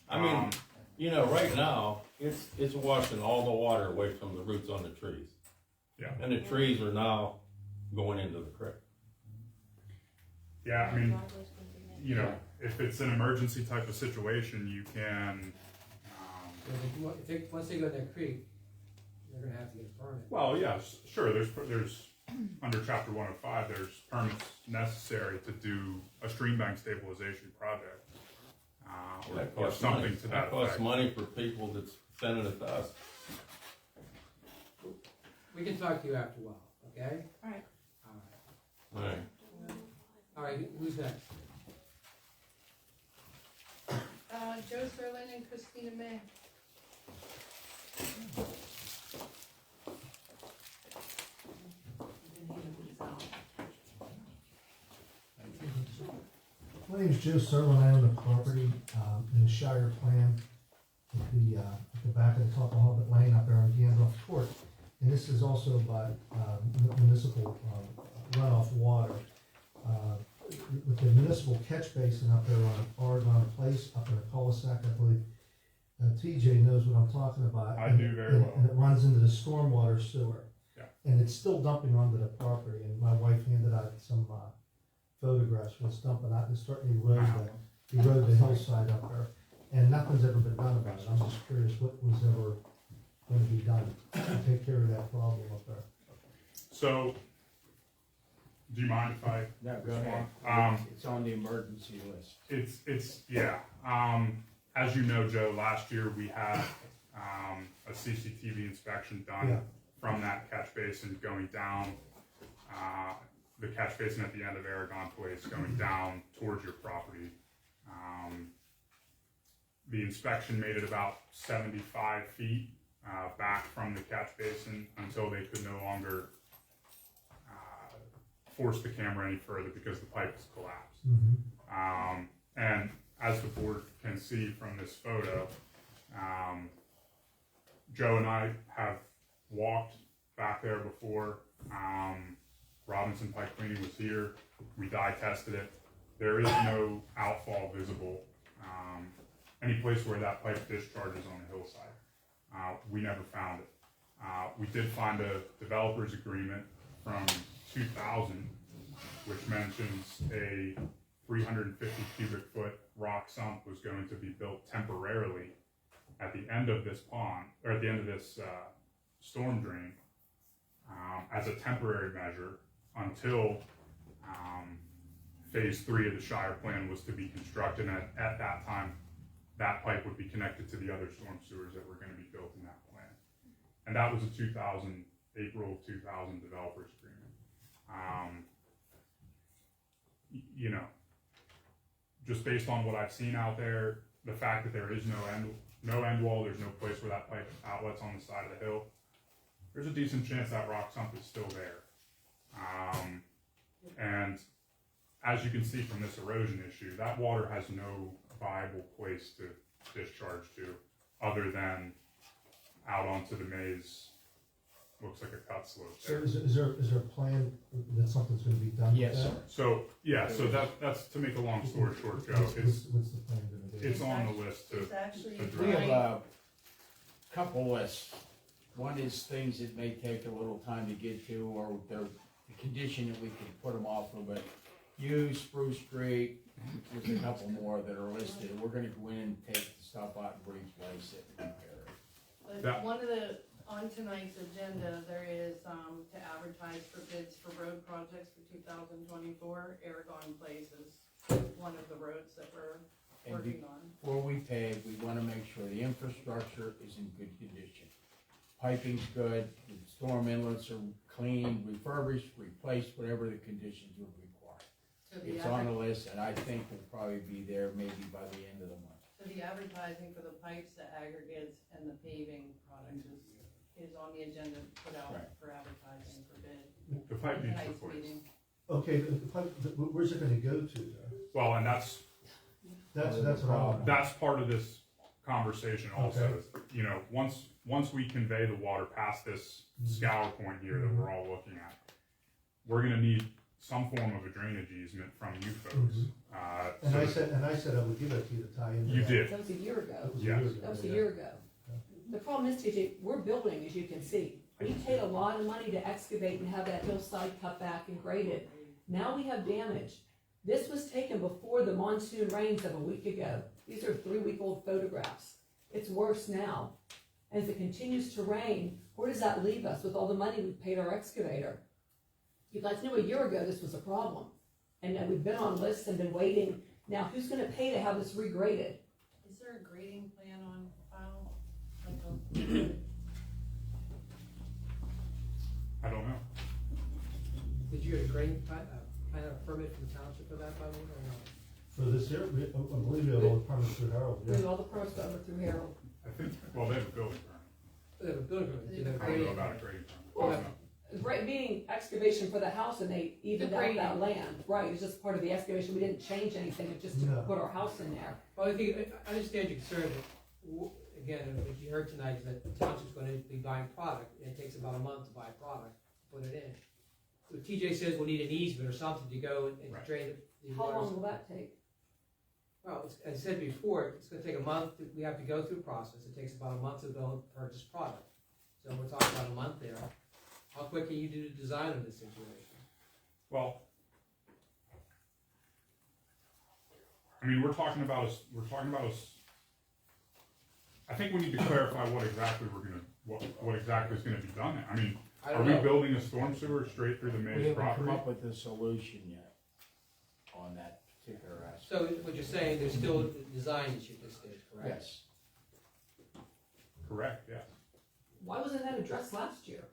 I mean, right now, it's washing all the water away from the roots on the trees. Yeah. And the trees are now going into the creek. Yeah, I mean, if it's an emergency type of situation, you can, Once they go in that creek, they're gonna have to get a permit. well, yeah, sure, there's, under chapter 105, there's permits necessary to do a stream bank stabilization project. That Or costs something money. to that That costs effect. money for people that's sending it to us. We can talk to you after a while, okay? All right. All right. Right. All right, who's next? Joe Sterling and Christina May. My name is Joe Serlin. I own the property in the Shire Plan at the back of the top of Hobbit Lane up there on Gandalf Court. And this is also by municipal runoff water. With the municipal catch basin up there on Oregon Place, up in a cul-de-sac, I believe. TJ knows what I'm talking about. I do very well. And it runs into the stormwater sewer. Yeah. And it's still dumping onto the property, and my wife handed out some photographs when it's dumping out, and starting to erode the hillside up there. And nothing's ever been done about it. I'm just curious what was ever going to be done to take care of that problem up there. So, do you mind if I No, go ahead. respond? It's on the emergency list. It's yeah. As you know, Joe, last year we had a CCTV inspection done Yeah. from that catch basin going down, the catch basin at the end of Aragon Place going down towards your property. The inspection made it about 75 feet back from the catch basin until they could no longer force the camera any further because the pipe was collapsed. And as the board can see from this photo, Joe and I have walked back there before. Robinson Pipe Cleaning was here, we dye tested it. There is no outfall visible, any place where that pipe discharges on the hillside. We never found it. We did find a developer's agreement from 2000, which mentions a 350 cubic foot rock sump was going to be built temporarily at the end of this pond, or at the end of this storm drain, as a temporary measure until phase 3 of the Shire plan was to be constructed. And at that time, that pipe would be connected to the other storm sewers that were going to be built in that plan. And that was a April of 2000 developers agreement. You know, just based on what I've seen out there, the fact that there is no end wall, there's no place where that pipe outlet's on the side of the hill, there's a decent chance that rock sump is still there. And as you can see from this erosion issue, that water has no viable place to discharge to other than out onto the maze. Looks like a cut slope So there. is there a plan that something's gonna be done with Yes, that? sir. So, yeah, so that's to make a long story short, Joe. What's the plan gonna be? It's on the list to It's actually address. We have a couple lists. One is things that may take a little time to get to, or the condition that we can put them off of, but Spruce Street, there's a couple more that are listed. We're gonna go in and take the stuff out and replace it and repair it. That- One of the, on tonight's agenda, there is, to advertise for bids for road projects for 2024. Aragon Place is one of the roads that we're And working on. before we pave, we wanna make sure the infrastructure is in good condition. Piping's good, the storm inlets are clean, refurbished, replaced, whatever the conditions would require. So the It's on the list, and I think we'll probably be there maybe by the end of the month. So the advertising for the pipes, the aggregates, and the paving products is on the agenda to put out Right. for advertising for bid. The pipe needs Tonight's replaced. meeting. Okay, where's it gonna go to though? Well, and that's That's what I want. that's part of this conversation also. You know, once we convey the water past this scour point here that we're all looking at, we're gonna need some form of a drainage easement from you folks. And So I said I would give it to you to tie in. you did, That was a year ago. That was a Yes. year ago, That was a yeah. year ago. The problem is, TJ, we're building, as you can see. We paid a lot of money to excavate and have that hillside cut back and graded. Now we have damage. This was taken before the monsoon rains of a week ago. These are 3-week-old photographs. It's worse now. As it continues to rain, where does that leave us with all the money we paid our excavator? You guys knew a year ago this was a problem. And then we've been on lists and been waiting. Now, who's gonna pay to have this regraded? Is there a grading plan on file? I don't know. Did you get a grade, kind of permit from the township for that, by the way, or no? For this year, I believe you have all the permits through Harold, We have all the permits over through Harold. I think, well, they have a building permit. They have a building permit. Do they have a I don't know grading? about a grading Well, permit. Right, meaning excavation for the house and they evened out that land, right, it's just part of the excavation, we didn't change anything, it's just to No. put our house in there. Well, I think, I understand your concern, but again, what you heard tonight is that the township's gonna be buying product, and it takes about a month to buy product, put it in. So TJ says we'll need an easement or something to go and Right. drain the How waters. long will that take? Well, as I said before, it's gonna take a month, we have to go through a process, it takes about a month to go and purchase product. So we're talking about a month there. How quick can you do the design of this situation? Well, I mean, we're talking about I think we need to clarify what exactly what exactly is gonna be done there. I mean, I are don't we know. building a storm sewer straight through the We maze haven't come property? up with a solution yet on that particular aspect. So what you're saying, there's still a design issue at this stage, correct? Yes. Correct, yes. Why wasn't that addressed last year?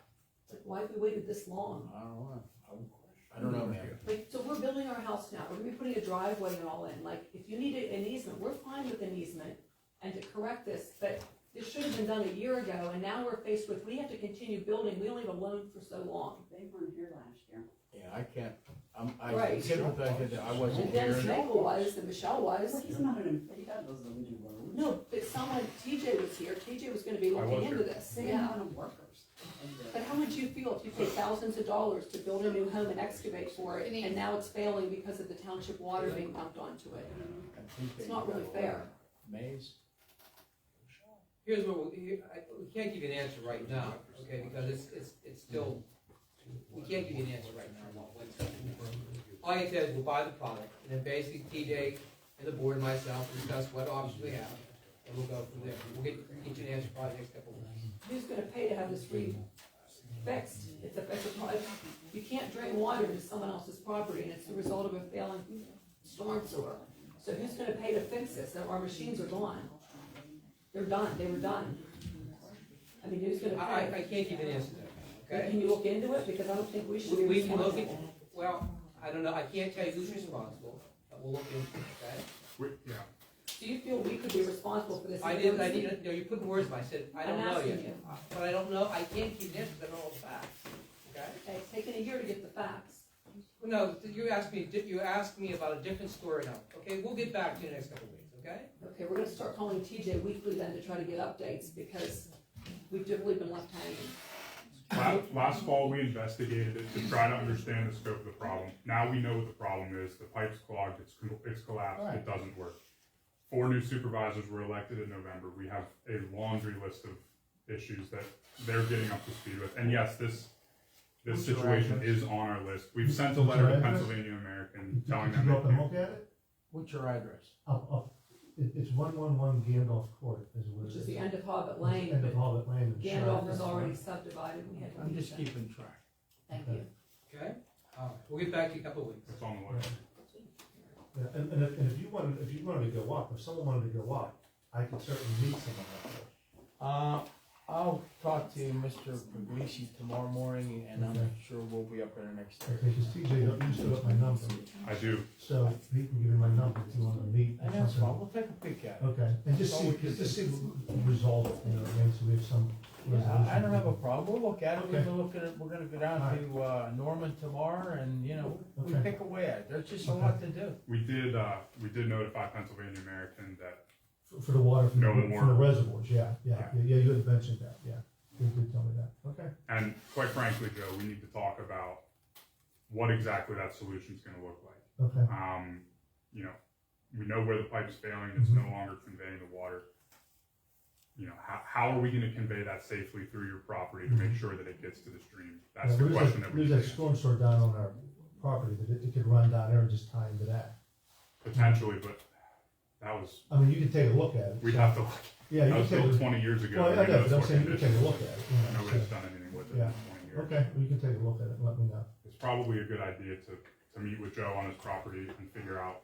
Like, why have we waited this long? I don't know. I don't know, ma'am. Like, so we're building our house now, we're gonna be putting a driveway and all in, like, if you need an easement, we're fine with an easement and to correct this, but this should have been done a year ago, and now we're faced with, we have to continue building, we only have a loan for so long. They weren't here last year. Yeah, I can't, I Right. sympathize that I wasn't And Dennis here. Nagel was, and Michelle was. Well, he's not an, he does those new roads. No, but someone, TJ was here, TJ was gonna be I was looking into here. this, They yeah. have workers. But how would you feel feel if you pay thousands of dollars to build a new home and excavate for it, and now it's failing because of the township water being dumped onto it? It's not really fair. Maze? Here's what, we can't give you an answer right now, okay, because it's still, we can't give you an answer right now. All I can tell is we'll buy the product, and then basically TJ and the board and myself will discuss what options we have, and we'll go from there. We'll get you an answer probably next couple of weeks. Who's gonna pay to have this fixed? You can't drain water into someone else's property, and it's the result of a failing storm sewer. So who's gonna pay to fix this? Our machines are gone. They're done, they were done. I mean, who's gonna I pay? can't give you an answer to that, okay? Can you look into it? Because I don't think we should be We can look at, responsible. well, I don't know, I can't tell you who's responsible, but we'll look into it, okay? Yeah. Do you feel we could be responsible for this? You put words in my, I said, I don't I'm know asking yet. you. But I don't know, I can't give you an answer, because I don't know all the facts, okay? Okay, it's taken a year to get the facts. No, you asked me about a different story now, okay? We'll get back to you in the next couple of weeks, okay? Okay, we're gonna start calling TJ weekly then to try to get updates, because we've definitely been left hanging. Last fall, we investigated it to try to understand the scope of the problem. Now we know what the problem is. The pipe's clogged, it's collapsed, it doesn't work. 4 new supervisors were elected in November. We have a laundry list of issues that they're getting up to speed with. And yes, this situation is on our list. We've sent a letter to Pennsylvania American telling them. Did you go up and look at it? What's your address? It's 111 Gandalf Court is what it Which is. is the end of Hobbit Lane, End of but Hobbit Lane. and Gandalf Shire. is already subdivided, we had to. I'm leave just that. keeping track. Thank you. Okay? We'll get back to you in a couple of weeks. It's on the list. Yeah, and if you wanted to go up, if someone wanted to go up, I could certainly meet someone up there. I'll talk to Mr. Puglisi tomorrow morning, and I'm Okay. sure we'll be up there next day. Okay, because TJ, you still got my number, I do. so he can give you my number if you want to meet. or And that's something. fine, we'll take a peek at it. Okay, and just That's all see, we can just do. see the result, you know, and so we have some resolution. Yeah, I don't have a problem, we'll look at it, Okay. we'll look at it, we're gonna go down to, Norman tomorrow, and, you know, we Okay. pick away at it, there's just a lot to do. We did notify Pennsylvania American that For the water, from No the more. from the reservoirs, yeah, you had mentioned that, yeah, you did tell me that, okay. And quite frankly, Joe, we need to talk about what exactly that solution's gonna look like. Okay. You know, we know where the pipe's failing, it's no longer conveying the water. You know, how are we gonna convey that safely through your property to make sure that it gets to the stream? That's Yeah, the question that we there's need that to storm sewer down on our property, that it could run down there and just tie into that. potentially, but that was, I mean, you can take a look at it. we'd so- have to, Yeah, you that was can take built a. 20 years ago. Well, I Who know, knows but I'm what saying you can take a condition. look at it, you know, Nobody's so- done anything with it Yeah. in 20 years. Okay, well, you can take a look at it and let me know. It's probably a good idea to meet with Joe on his property and figure out,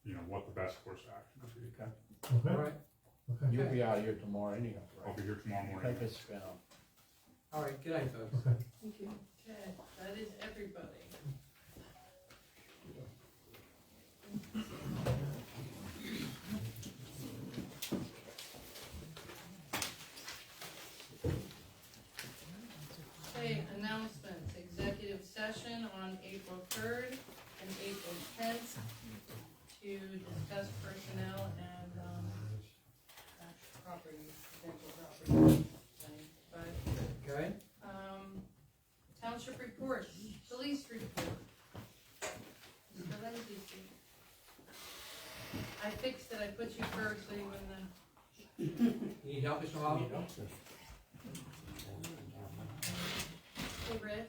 you know, what the best course of action would be. Okay? All right, Okay. You'll be out of here tomorrow anyhow, I'll right? be here tomorrow morning. Take a spin off. all right, good night, folks. Okay. Thank you. Okay, that is everybody. Okay, announcements, executive session on April 3rd and April 10th to discuss personnel and, property, potential property. But, Okay? township reports, police report. Mr. Lindsay. I fixed it, I put you first, so you wouldn't, You need help, Mr. Hall? hey, Red.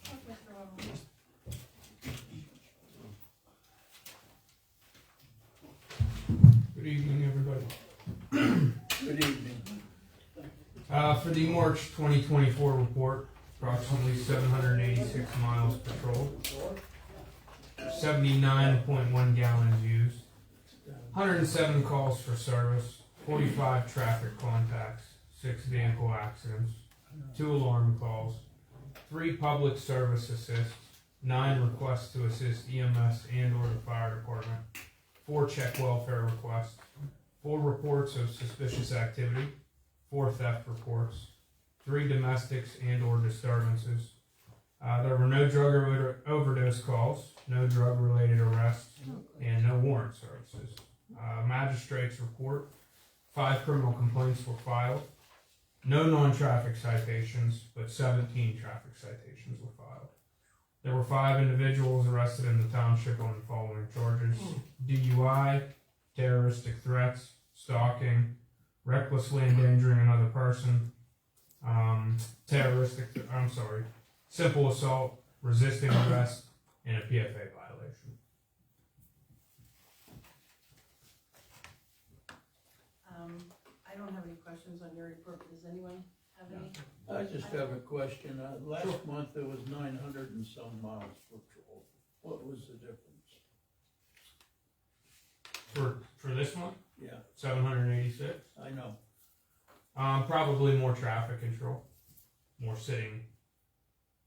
Talk, Mr. Hall. Good evening, everybody. Good evening. For the March 2024 report, approximately 786 miles patrolled, 79.1 gallons used, 107 calls for service, 45 traffic contacts, 6 vehicle accidents, 2 alarm calls, 3 public service assists, 9 requests to assist EMS and or the fire department, 4 check welfare requests, 4 reports of suspicious activity, 4 theft reports, 3 domestics and or disturbances. There were no drug overdose calls, no drug-related arrests, and no warrant services. Magistrate's report, 5 criminal complaints were filed, No non-traffic citations, but 17 traffic citations were filed. There were 5 individuals arrested in the township on the following charges: DUI, terroristic threats, stalking, recklessly endangering another person, simple assault, resisting arrest, and a PFA violation. I don't have any questions on your report, but does anyone have any? I just have a question. Last month there was 900 and some miles patrol. What was the difference? For this month, Yeah, 786. I know. Probably more traffic control, more sitting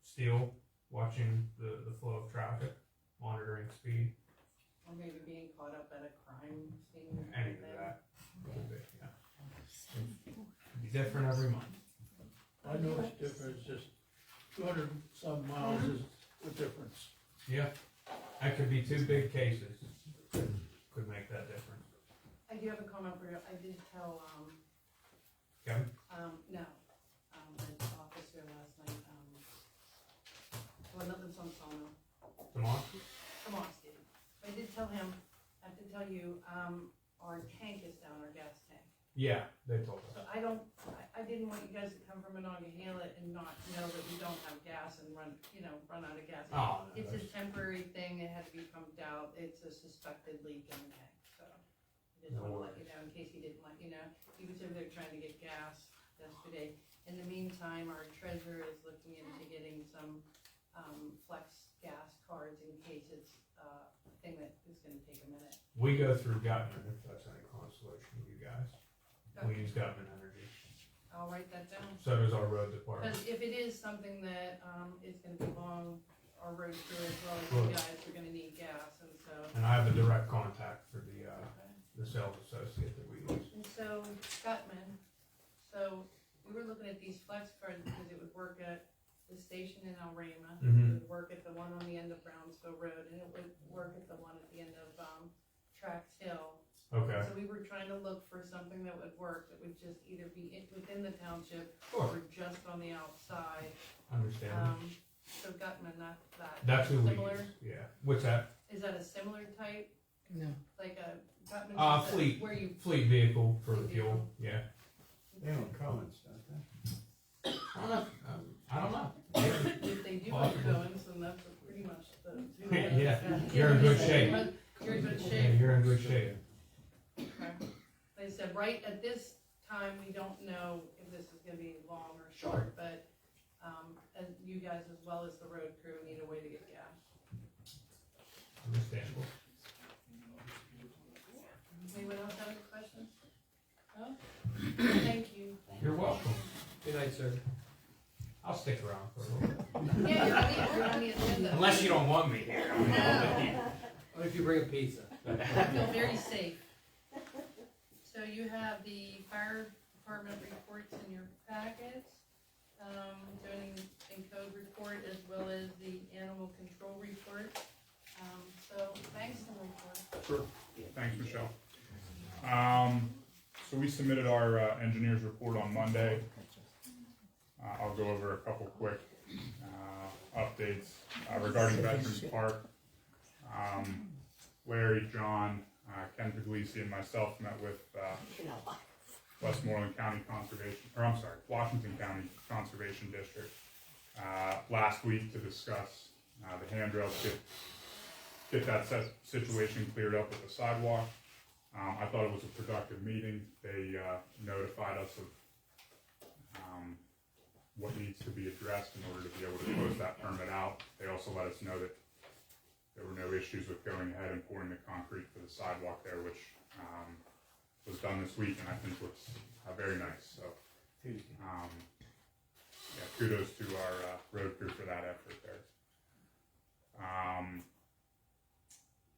still, watching the flow of traffic, monitoring speed, Or maybe being caught up at a crime scene? any of that. Could be, yeah. It'd be different every month. I know it's different. It's just 200 some miles is the difference. Yeah, that could be 2 big cases. Could make that difference. I do have a comment for you. I did tell, Kevin? no, the officer last night, well, nothing's on Sono. Tomorrow? Tomas did. I did tell him, I have to tell you, our tank is down, our gas tank. Yeah, they told us. So I didn't want you guys to come from Monongahela and not know that we don't have gas and run out of gas. Oh, no, It's a temporary thing, it had to be pumped out, it's a suspected leak in the tank, so. I just No wanna let you know, in case he didn't let you know, he was over there trying to get gas yesterday. In the meantime, our treasurer is looking into getting some, flex gas cards in case it's, a thing that is gonna take a minute. We go through Gutman, if that's any consolation to you guys. We use Gutman Energy. I'll write that down. So does our road department. Because if it is something that, is gonna be long, our road crew as well as Sure. you guys are gonna need gas, and so. And I have a direct contact for the sales associate that we use. And so, Gutman, so we were looking at these flex cards because it would work at the station in El Rama, Mhm. it would work at the one on the end of Brownsville Road, and it would work at the one at the end of, Trax Hill. Okay. So we were trying to look for something that would work, that would just either be within the township Sure. or just on the outside. Understand. So Gutman, not that. That's who we Similar? use. Yeah. What's that? Is that a similar type? No. Like a Gutman? is that Fleet. Where you, Fleet vehicle for Fleet fuel. Yeah. They own Cummins, don't they? I don't know. I don't know. if they do have Cohen's, then that's pretty much the. Yeah, you're in good shape. You're in good Yeah, shape. you're in good shape. Okay. Like I said, right at this time, we don't know if this is gonna be long or short, but, and you guys as well as the road crew need a way to get gas. Understandable. Anyone else have any questions? No? Thank you. You're welcome. Good night, sir. I'll stick around for a little bit. Yeah, you're on the agenda. Unless you don't want me here. What if you bring a pizza? I feel very safe. So you have the fire department reports in your packets, zoning and code report, as well as the animal control report. So thanks and report. Sure. Thanks, Michelle. So we submitted our engineer's report on Monday. I'll go over a couple quick updates regarding Veterans Park. Larry, John, Ken Puglisi, and myself met with Westmoreland County Washington County Conservation District last week to discuss the handrails, get that situation cleared up with the sidewalk. I thought it was a productive meeting. They notified us of what needs to be addressed in order to be able to close that permit out. They also let us know that there were no issues with going ahead and pouring the concrete for the sidewalk there, which was done this week and I think looks very nice. So, yeah, kudos to our road crew for that effort there.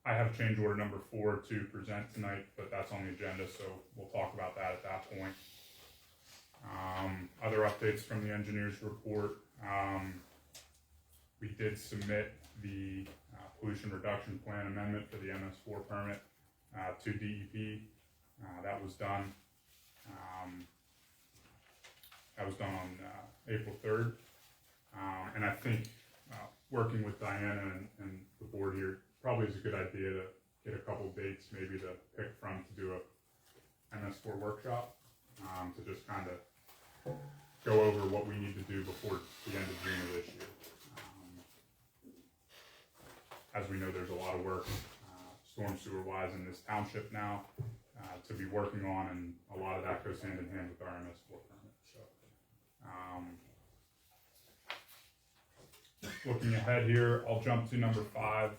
I have change order number 4 to present tonight, but that's on the agenda, so we'll talk about that at that point. Other updates from the engineer's report. We did submit the pollution reduction plan amendment for the MS4 permit to DEP. That was done. That was done on April 3rd. And I think working with Diana and the board here probably is a good idea to get a couple dates maybe to pick from to do a MS4 workshop, to just kind of go over what we need to do before the end of June of this year. As we know, there's a lot of work storm sewer wise in this township now to be working on, and a lot of that goes hand in hand with our MS4 permit. So, looking ahead here, I'll jump to number 5,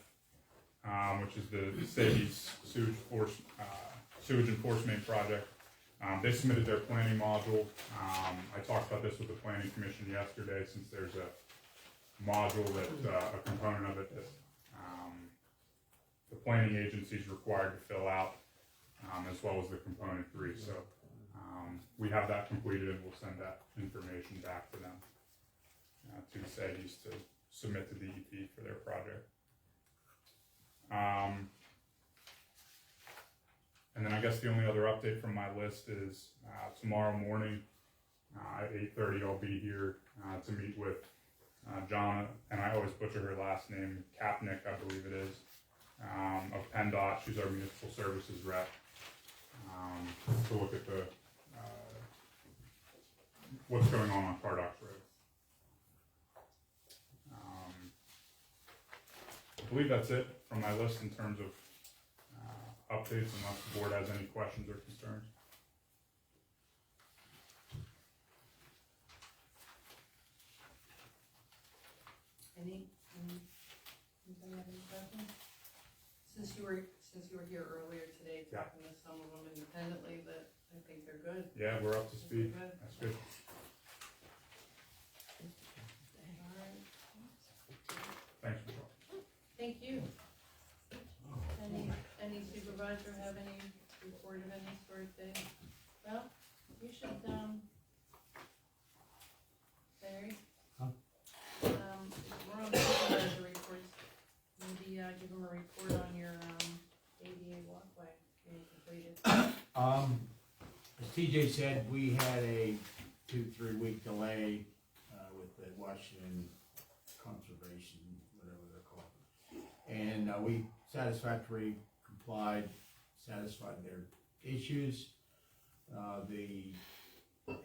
which is the city's sewage enforcement project. They submitted their planning module. I talked about this with the planning commission yesterday, since there's a module that a component of it that the planning agency is required to fill out, as well as the component 3. So we have that completed, and we'll send that information back to them, to the cities to submit to DEP for their project. And then I guess the only other update from my list is tomorrow morning at 8:30 I'll be here to meet with John, and I always butcher her last name, Kapnick, I believe it is, of PennDOT. She's our municipal services rep, to look at the what's going on Cardox Road. I believe that's it from my list in terms of updates, unless the board has any questions or concerns. Anybody have any questions? Since you were here earlier today, talking to some of them independently, but I think they're good. Yeah, we're up to speed. Good. That's good. All right. Thanks for talking. Thank you. Any supervisor have any report of any sort day? Well, you should, Larry? We're on the supervisor reports. Maybe, give them a report on your, ADA walkway being completed. As TJ said, we had a 2-3 week delay with the Washington Conservation, whatever they're called. And we satisfactorily satisfied their issues. The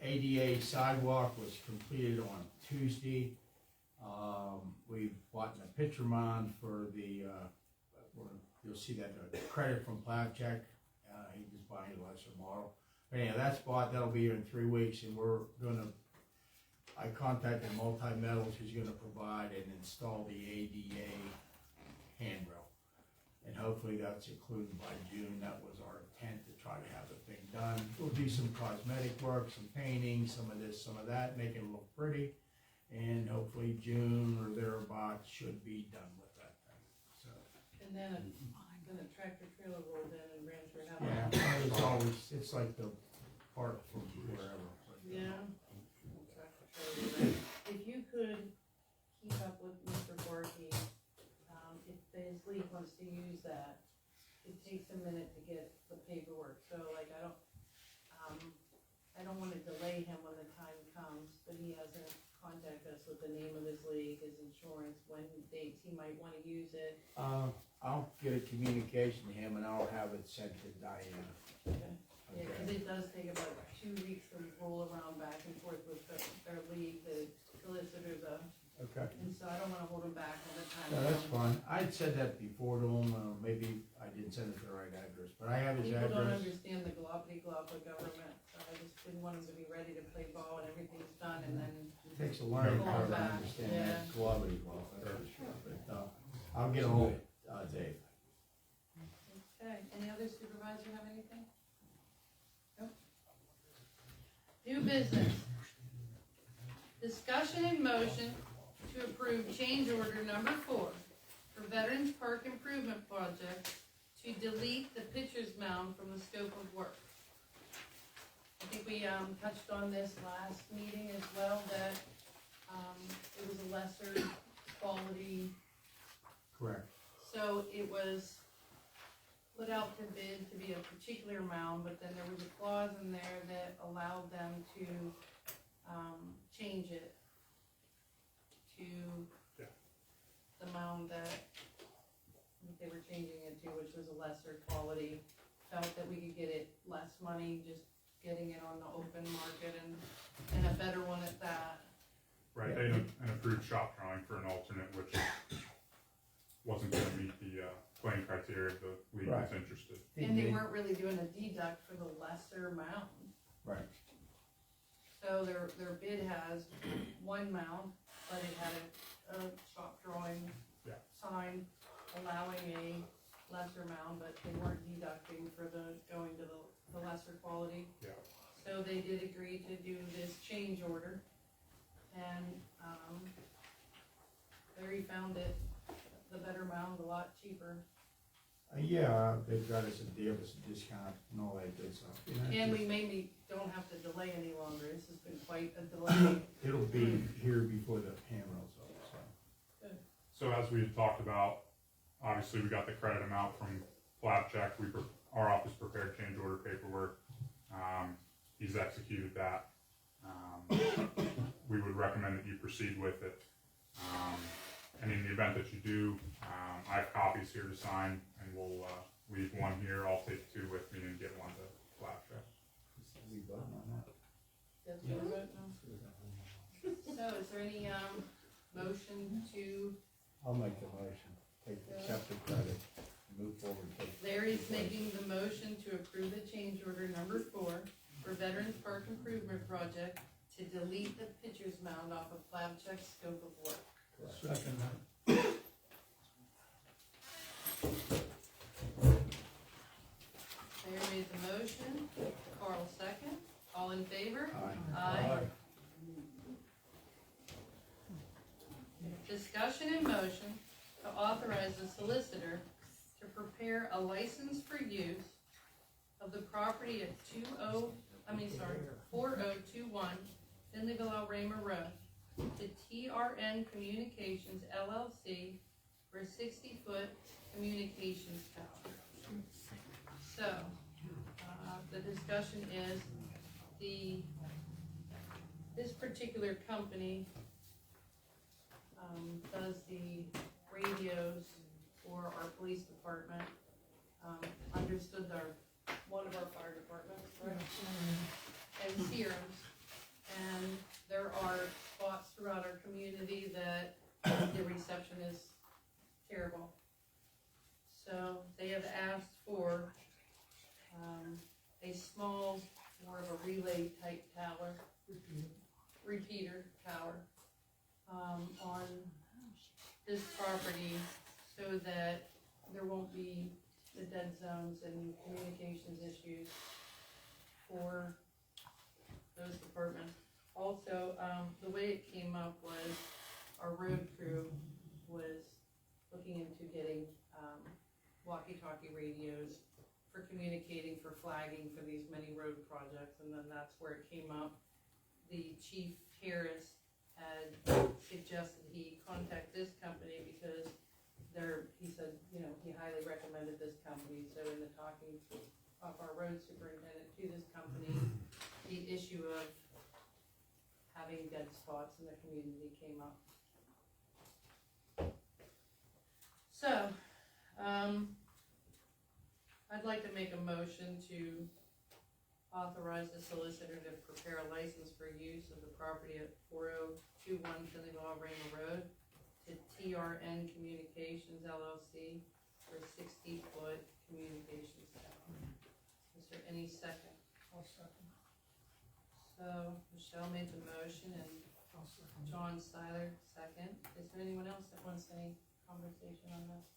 ADA sidewalk was completed on Tuesday. We've bought a picture mound for the, you'll see that credit from Plavcheck. He was buying a lesser model. But anyhow, that's bought, that'll be here in 3 weeks, and I contacted Multi Metals, who's gonna provide and install the ADA handrail. And hopefully that's included by June. That was our intent, to try to have the thing done. We'll do some cosmetic work, some painting, some of this, some of that, make it look pretty. And hopefully June or thereabouts should be done with that thing. So. And then a tractor trailer rolled in and ran through that. Yeah, it's like the park from wherever. Yeah. Tractor trailer. If you could keep up with Mr. Borky, if his league wants to use that, it takes a minute to get the paperwork, so like I don't wanna delay him when the time comes, but he hasn't contacted us with the name of his league, his insurance, when dates he might wanna use it. I'll get a communication to him and I'll have it sent to Diana. Okay. Yeah, cause it does take about 2 weeks to roll around back and forth with their league, the solicitor, Okay. and so I don't wanna hold him back all the time. No, that's fine. I'd said that before to him, maybe I didn't send it to the right address, but I have his People don't address. understand the gloppity-glop of government, so I just didn't want him to be ready to play ball and everything's done, and then It takes a learning Going curve to back, understand yeah. that quality, but I'll get ahold of Dave. Okay, any other supervisor have anything? Nope. New business. Discussion and motion to approve change order number 4 for Veterans Park Improvement Project to delete the pitcher's mound from the scope of work. I think we, touched on this last meeting as well, that, it was a lesser quality. Correct. So it was put out to bid to be a particular mound, but then there was a clause in there that allowed them to change it to Yeah. the mound that they were changing it to, which was a lesser quality. Felt that we could get it less money, just getting it on the open market and a better one at that. Right, they had an approved shop drawing for an alternate, which wasn't gonna meet the, claim criteria of the league was Right. interested. And they weren't really doing a deduct for the lesser mound. Right. So their bid has one mound, but it had a shop drawing Yeah. sign allowing a lesser mound, but they weren't deducting for the, going to the lesser quality. Yeah. So they did agree to do this change order, and, Larry found it, the better mound, a lot cheaper. Yeah, they've got us a deal, us a discount and all that good stuff. You know, And we maybe don't have to delay any longer, this has been quite a delay. It'll be here before the hammer's up, so. So as we had talked about, obviously we got the credit amount from Flapcheck, our office prepared change order paperwork, he's executed that. We would recommend that you proceed with it. And in the event that you do, I have copies here to sign, and we'll, leave one here, I'll take two with me and get one to Flapcheck. We voting on that? That's what we're voting on. So is there any, motion to, I'll make the motion, accept the credit, move forward. Larry's making the motion to approve the change order number 4 for Veterans Park Improvement Project to delete the pitcher's mound off of Flapcheck's scope of work. Second that. Larry made the motion, Carl second, all in favor? Aye. Aye. Discussion and motion to authorize the solicitor to prepare a license for use of the property at 4021 Finleyville Alrama Road to TRN Communications LLC for a 60-foot communications tower. So, the discussion is this particular company does the radios for our police department, understood one of our fire departments, right? And Sears, and there are spots throughout our community that the reception is terrible. So they have asked for a small, more of a relay type tower, repeater tower, on this property so that there won't be the dead zones and communications issues for those departments. Also, the way it came up was our road crew was looking into getting walkie-talkie radios for communicating, for flagging for these many road projects, and then that's where it came up. The Chief Harris had suggested he contact this company because he said, you know, he highly recommended this company. So in the talking of our road superintendent to this company, the issue of having dead spots in the community came up. So, I'd like to make a motion to authorize the solicitor to prepare a license for use of the property at 4021 Finleyville Alrama Road to TRN Communications LLC for a 60-foot communications tower. Is there any second? I'll second. So Michelle made the motion and John Seiler second. Is there anyone else that wants any conversation on this?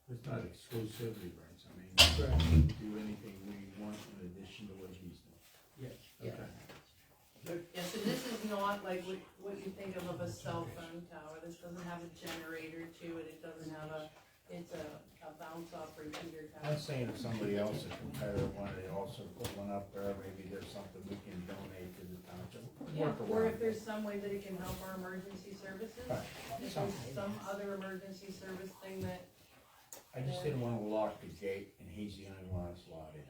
It's not exclusivity rights, I mean, we can do anything we want in addition to what he's doing. Yes. Okay. Yes, and this is not like what you think of a cell phone tower. This doesn't have a generator to it. It doesn't have it's a bounce off repeater tower. I'm saying if somebody else, a competitor, wanted to also put one up there, maybe there's something we can donate to the township. Yeah, Work or around if there's some way that it can help our emergency services. Right. If there's some other emergency service thing that, I just didn't wanna lock the gate and he's the only one that's allowed in.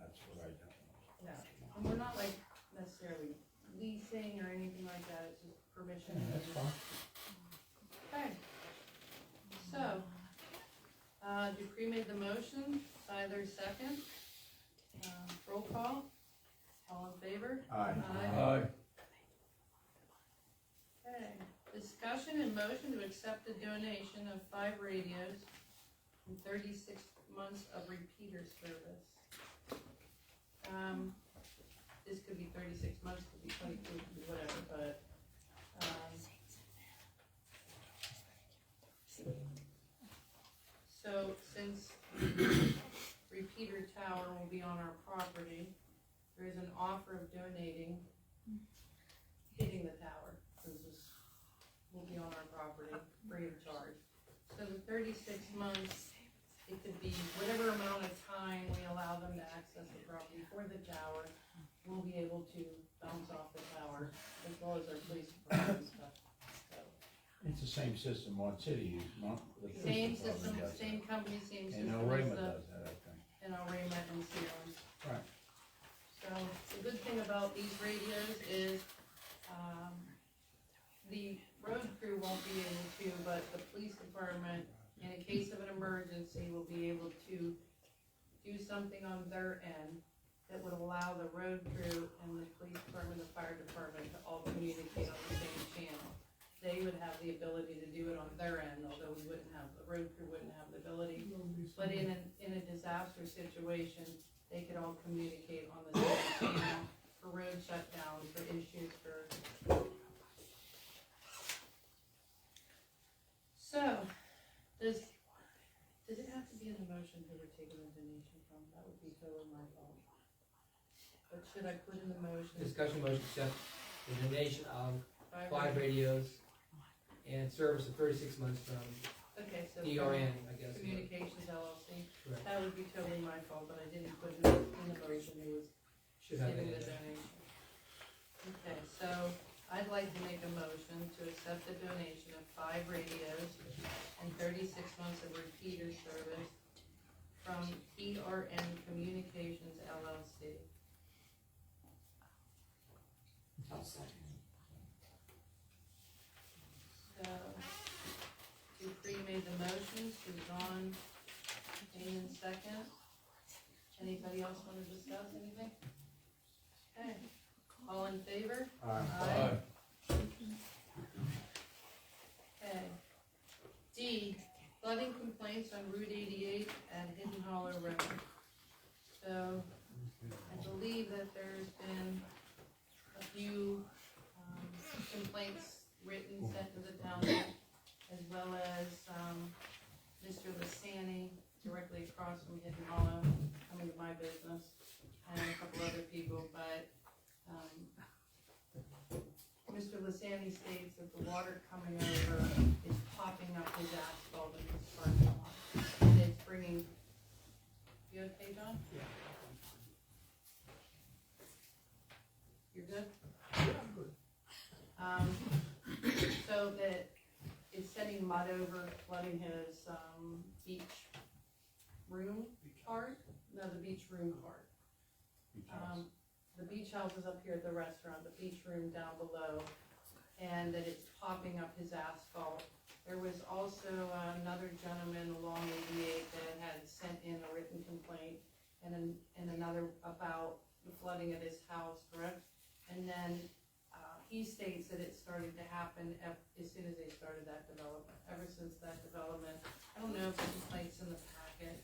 That's what I don't want. no, and we're not like necessarily leasing pricing or anything like that, it's just permission. Yeah, that's fine. Okay. So, Dupree made the motion, Tyler second. Roll call, all in favor? Aye. Aye. Okay, discussion and motion to accept the donation of 5 radios and 36 months of repeater service. This could be 36 months, could be 22, could be whatever, but, so since the repeater tower will be on our property, there is an offer of donating, hitting the tower, since this will be on our property, free of charge. So the 36 months, it could be whatever amount of time we allow them to access the property for the tower, we'll be able to bounce off the tower, as well as our police department and stuff. So, It's the same system Mon City uses, not the police same department system, does same that. company, same And system El as Rayma the, does that, I think. and El Rayma and Sealand. Right. So, the good thing about these radios is, the road crew won't be able to, but the police department, in a case of an emergency, will be able to do something on their end that would allow the road crew and the police department, the fire department to all communicate on the same channel. They would have the ability to do it on their end, although we wouldn't have, the road crew wouldn't have the ability. But in a disaster situation, they could all communicate on the same channel for road shutdowns, for issues, for. So, does it have to be in the motion who we're taking the donation from? That would be totally my fault. But should I put in the motion? Discussion motion accept the donation of 5 radios? radios and service of 36 months from Okay, so. DRN, I guess. Communications LLC. Correct. That would be totally my fault, but I didn't put it in the motion who was Should have giving it the in there. donation. Okay, so I'd like to make a motion to accept the donation of 5 radios and 36 months of repeater service from TRN Communications LLC. I'll second. So, Dupree made the motion, Suzanne came in second. Anybody else want to discuss anything? Okay, all in favor? Aye. Okay. D, flooding complaints on Route 88 at Hidden Hollow Road. So, I believe that there's been a few complaints written, sent to the township, as well as Mr. Lissani, directly across from Hidden Hollow, coming to my business, and a couple other people, but Mr. Lissani states that the water coming over is popping up his asphalt in his parking lot, and it's bringing, you okay, John? Yeah. You're good? So that it's sending mud over, flooding his, beach room part, no, the beach room part. The beach house is up here at the restaurant, the beach room down below, and that it's popping up his asphalt. There was also another gentleman along 88 that had sent in a written complaint, and another about the flooding at his house, correct? And then he states that it started to happen as soon as they started that development. Ever since that development, I don't know if the complaint's in the packet.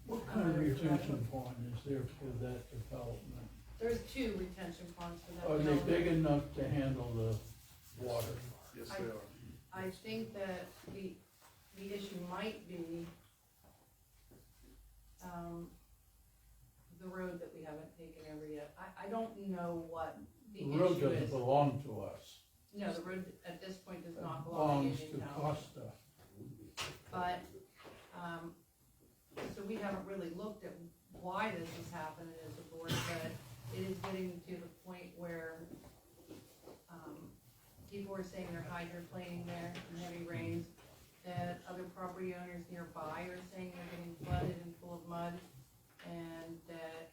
What kind of retention pond is there for that development? There's 2 retention ponds for that Are they development. big enough to handle the water? Yes, I- they are. I think that the issue might be, the road that we haven't taken over yet. I don't know what the The road issue doesn't is. belong to us. No, the road at this point does not belong to Belongs to Union Town. Costa. But, so we haven't really looked at why this is happening as a board, but it is getting to the point where, people are saying they're hydroplaning there in heavy rains, that other property owners nearby are saying they're getting flooded and full of mud, and that,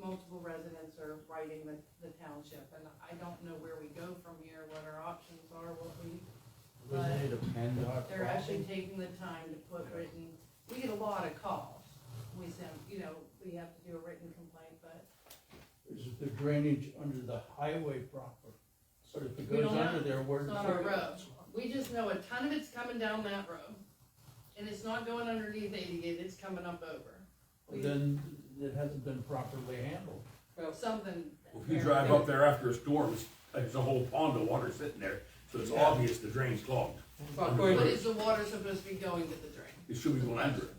multiple residents are writing the township, and I don't know where we go from here, what our options are, Wasn't it a PennDOT they're actually problem? taking the time to put written, we get a lot of calls. We send, you know, we have to do a written complaint, but Is the drainage under the highway proper? So if it we goes don't under know. there, where It's does not our it go? road. We just know a ton of it's coming down that road. And it's not going underneath 88, it's coming up over. Then it hasn't been properly handled. Well, something. If you drive up there after a storm, there's a whole pond of water sitting there, so it's obvious the drain's clogged. Well, But according to, is the water supposed to be going to the drain? It should be going under it,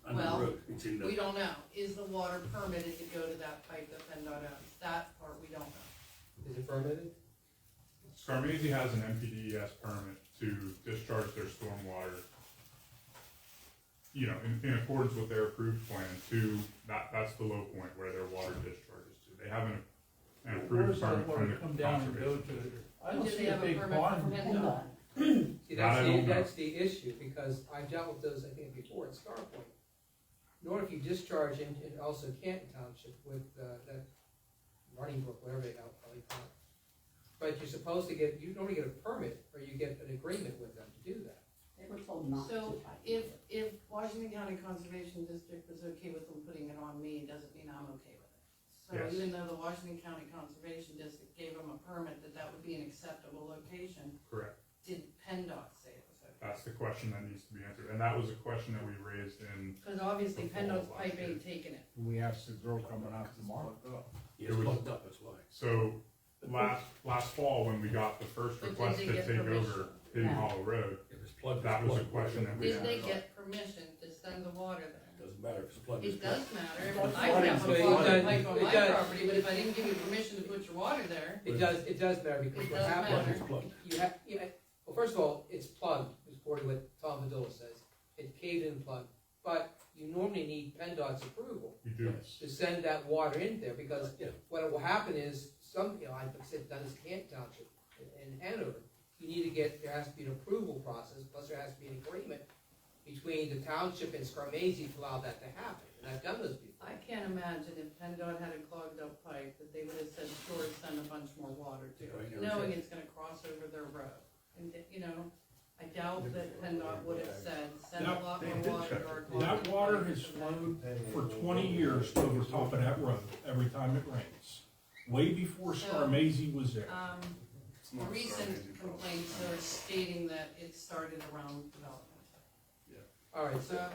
under Well, the road. It's in We the, don't know. Is the water permitted to go to that pipe that PennDOT owns? That part we don't know. is it permitted? Scarmazzi has an MPDES permit to discharge their stormwater, you know, in accordance with their approved plan to, that's the low point where their water discharges to. They have an Where approved does that permit water from the come down and go conservation. to? I don't Do see they a have a big permit pond. from PennDOT? See, That I don't know. that's the issue, because I've dealt with those, I think, before at Star Point. Nor if you discharge in also Canton Township with, that Running Brook, whatever they call it. But you're supposed to get, you normally get a permit, or you get an agreement with them to do that. They were told not to. So if Washington County Conservation District was okay with them putting it on me, it doesn't mean I'm okay with it. So Yes. even though the Washington County Conservation District gave them a permit that would be an acceptable location, Correct. did PennDOT say it was okay? That's the question that needs to be answered. And that was a question that we raised in, Cause obviously Before PennDOT's last pipe year. ain't taking it. We asked the girl coming out tomorrow. it's plugged up, that's why. so last fall, when we got the first But did request they to get take permission? over Hidden No. Hollow Road, If it's plugged, that it's was a plugged. question that we Did had. they get permission to send the water there? Doesn't matter if it's plugged, it's It does plugged. matter, That's I right. can have So a it water does- pipe on it my does- property, but if I didn't give you permission to put your water there, It does matter, because It what does happens, matter. It's plugged. well, first of all, it's plugged, according to what Tom Padilla says. It's caved in plugged, but you normally need PennDOT's approval You do. to send that water in there, because what will happen is, some, you know, like I said, done as Canton Township in Hanover, you need to get, there has to be an approval process, plus there has to be an agreement between the township and Scarmazzi to allow that to happen, and I've done those before. I can't imagine if PennDOT had a clogged up pipe, that they would have said, sure, send a bunch more water to Right, it, never knowing said. it's gonna cross over their road. And, you know, I doubt that PennDOT would have said, send a That- lot they more did water check to our. it. clogged That up water pipe." has flowed for 20 years over top of that road every time it rains. Way before Scarmazzi was there. The recent complaints are stating that it started around development. All right, so,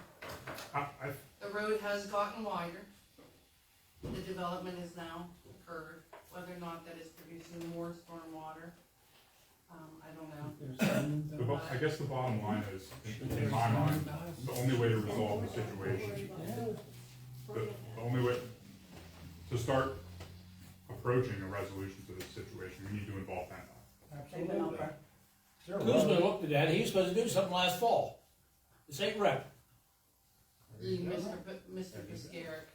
I, The road has gotten wider. The development is now occurred. Whether or not that is producing more storm water, I don't know. I guess the bottom line is, in my mind, the only way to resolve the situation, the only way to start approaching a resolution to this situation, we need to involve PennDOT. Absolutely. Kuzma looked at that, he was supposed to do something last fall. This ain't right. Mr. Piscaric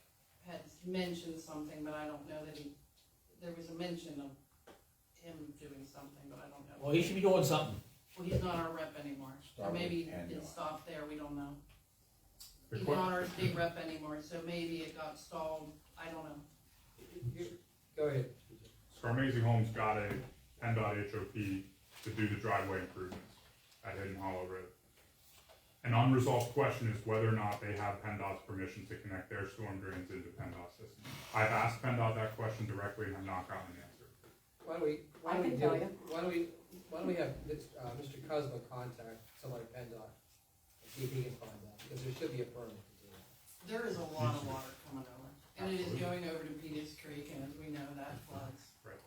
had mentioned something, but I don't know that there was a mention of him doing something, but I don't know. Well, he should be doing something. Well, he's not our rep anymore, or Start with maybe PennDOT. it stopped there, we don't know. The He's que- not our state rep anymore, so maybe it got stalled, I don't know. go ahead. Scarmazzi Homes got a PennDOT HOP to do the driveway improvements at Hidden Hollow Road. An unresolved question is whether or not they have PennDOT's permission to connect their storm drains into PennDOT's system. I've asked PennDOT that question directly and have not gotten an answer. Why don't we, I can tell you. why don't we have Mr. Cosmo contact somebody at PennDOT, and see if he can find out, because there should be a permit to do that. There is a lot of water coming over, and it is going over to Peters Creek, and as we know, that floods. Right.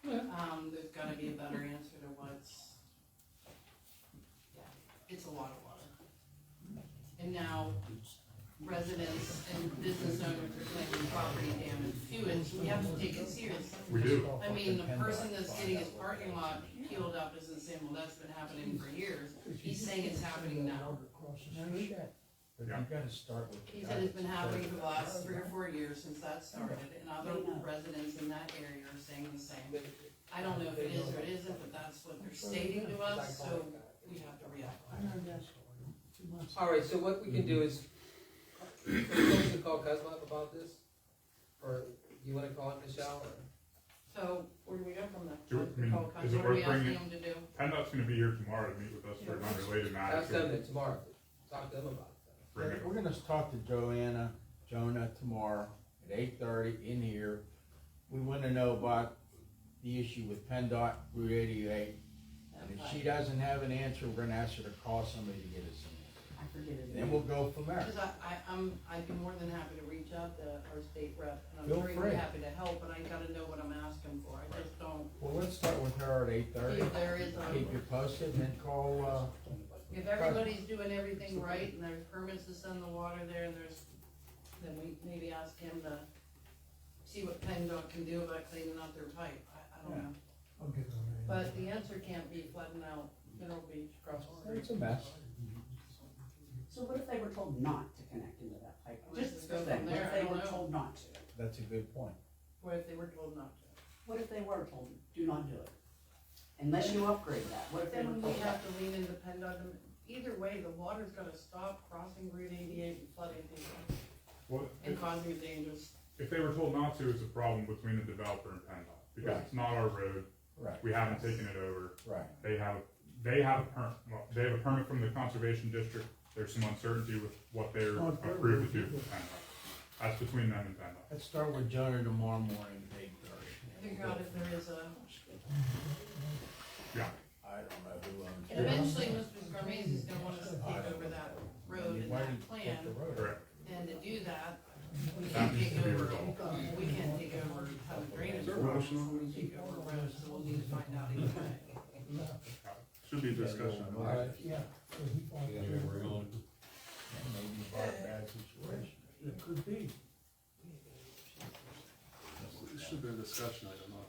There's gotta be a better answer to what's, yeah, it's a lot of water. And now residents and business owners are claiming property damage to it, we have to take it seriously. We do. I mean, the person that's getting his parking lot peeled up isn't saying, well, that's been happening for years, he's saying it's happening now. But you gotta start with. He said it's been happening for the last 3 or 4 years since that started, and other residents in that area are saying the same. I don't know if it is or it isn't, but that's what they're stating to us, so we have to react. All right, so what we can do is, so we're going to call Cosmo up about this, or You wanna call it, Michelle, or? So, where do we go from there? Do it, I mean, What is it are we worth asking bringing, them to do? PennDOT's gonna be here tomorrow to meet with us for an unrelated matter. Ask them that tomorrow, talk to them about it. Bring it. We're gonna talk to Jonah tomorrow at 8:30 in here. We wanna know about the issue with PennDOT Route 88. And if she doesn't have an answer, we're gonna ask her to call somebody to get us an I forget his answer. name. Then we'll go from there. Because I'd be more than happy to reach out to our state rep, and I'm Feel sure he'd free. be happy to help, but I gotta know what I'm asking for, I just don't, Well, let's start with her at 8:30. if there is a. Keep you posted, and then call, If everybody's doing everything right and there's permits to send the water there and then we maybe ask him to see what PennDOT can do about cleaning out their pipe, I don't know. I'll get on that. But the answer can't be flooding out Mineral Beach across the street. it's a mess. So what if they were told not to connect into that pipe? Well, Just let's for go them, from what there, if I they don't were know. told not to? That's a good point. What if they were told not to? What if they were told, do not do it? Unless you upgrade that, what if they were Then we told have that? to lean into PennDOT, either way, the water's gotta stop crossing Route 88 and flooding people Well, and causing dangers. if they were told not to, it's a problem between the developer and PennDOT, because Right. it's not our road, Right. we haven't taken it over. Right. They have a permit from the conservation district, there's some uncertainty with what they're approved to do with PennDOT. That's between them and PennDOT. Let's start with Jonah tomorrow morning at 8:30. Figure out if there is a, Yeah, I don't know who owns it. and eventually Mr. Scarmese is gonna want us to take over that road and Why that did you plan, take the road? correct. and to do that, we That can't needs take to be over, resolved. we can't take over how the drainage works, we take over roads, so we'll need to find out either way. Should be a discussion. All right. Yeah. So he thought Yeah, that we're going. Maybe about a bad situation. it could be. Should be a discussion item, not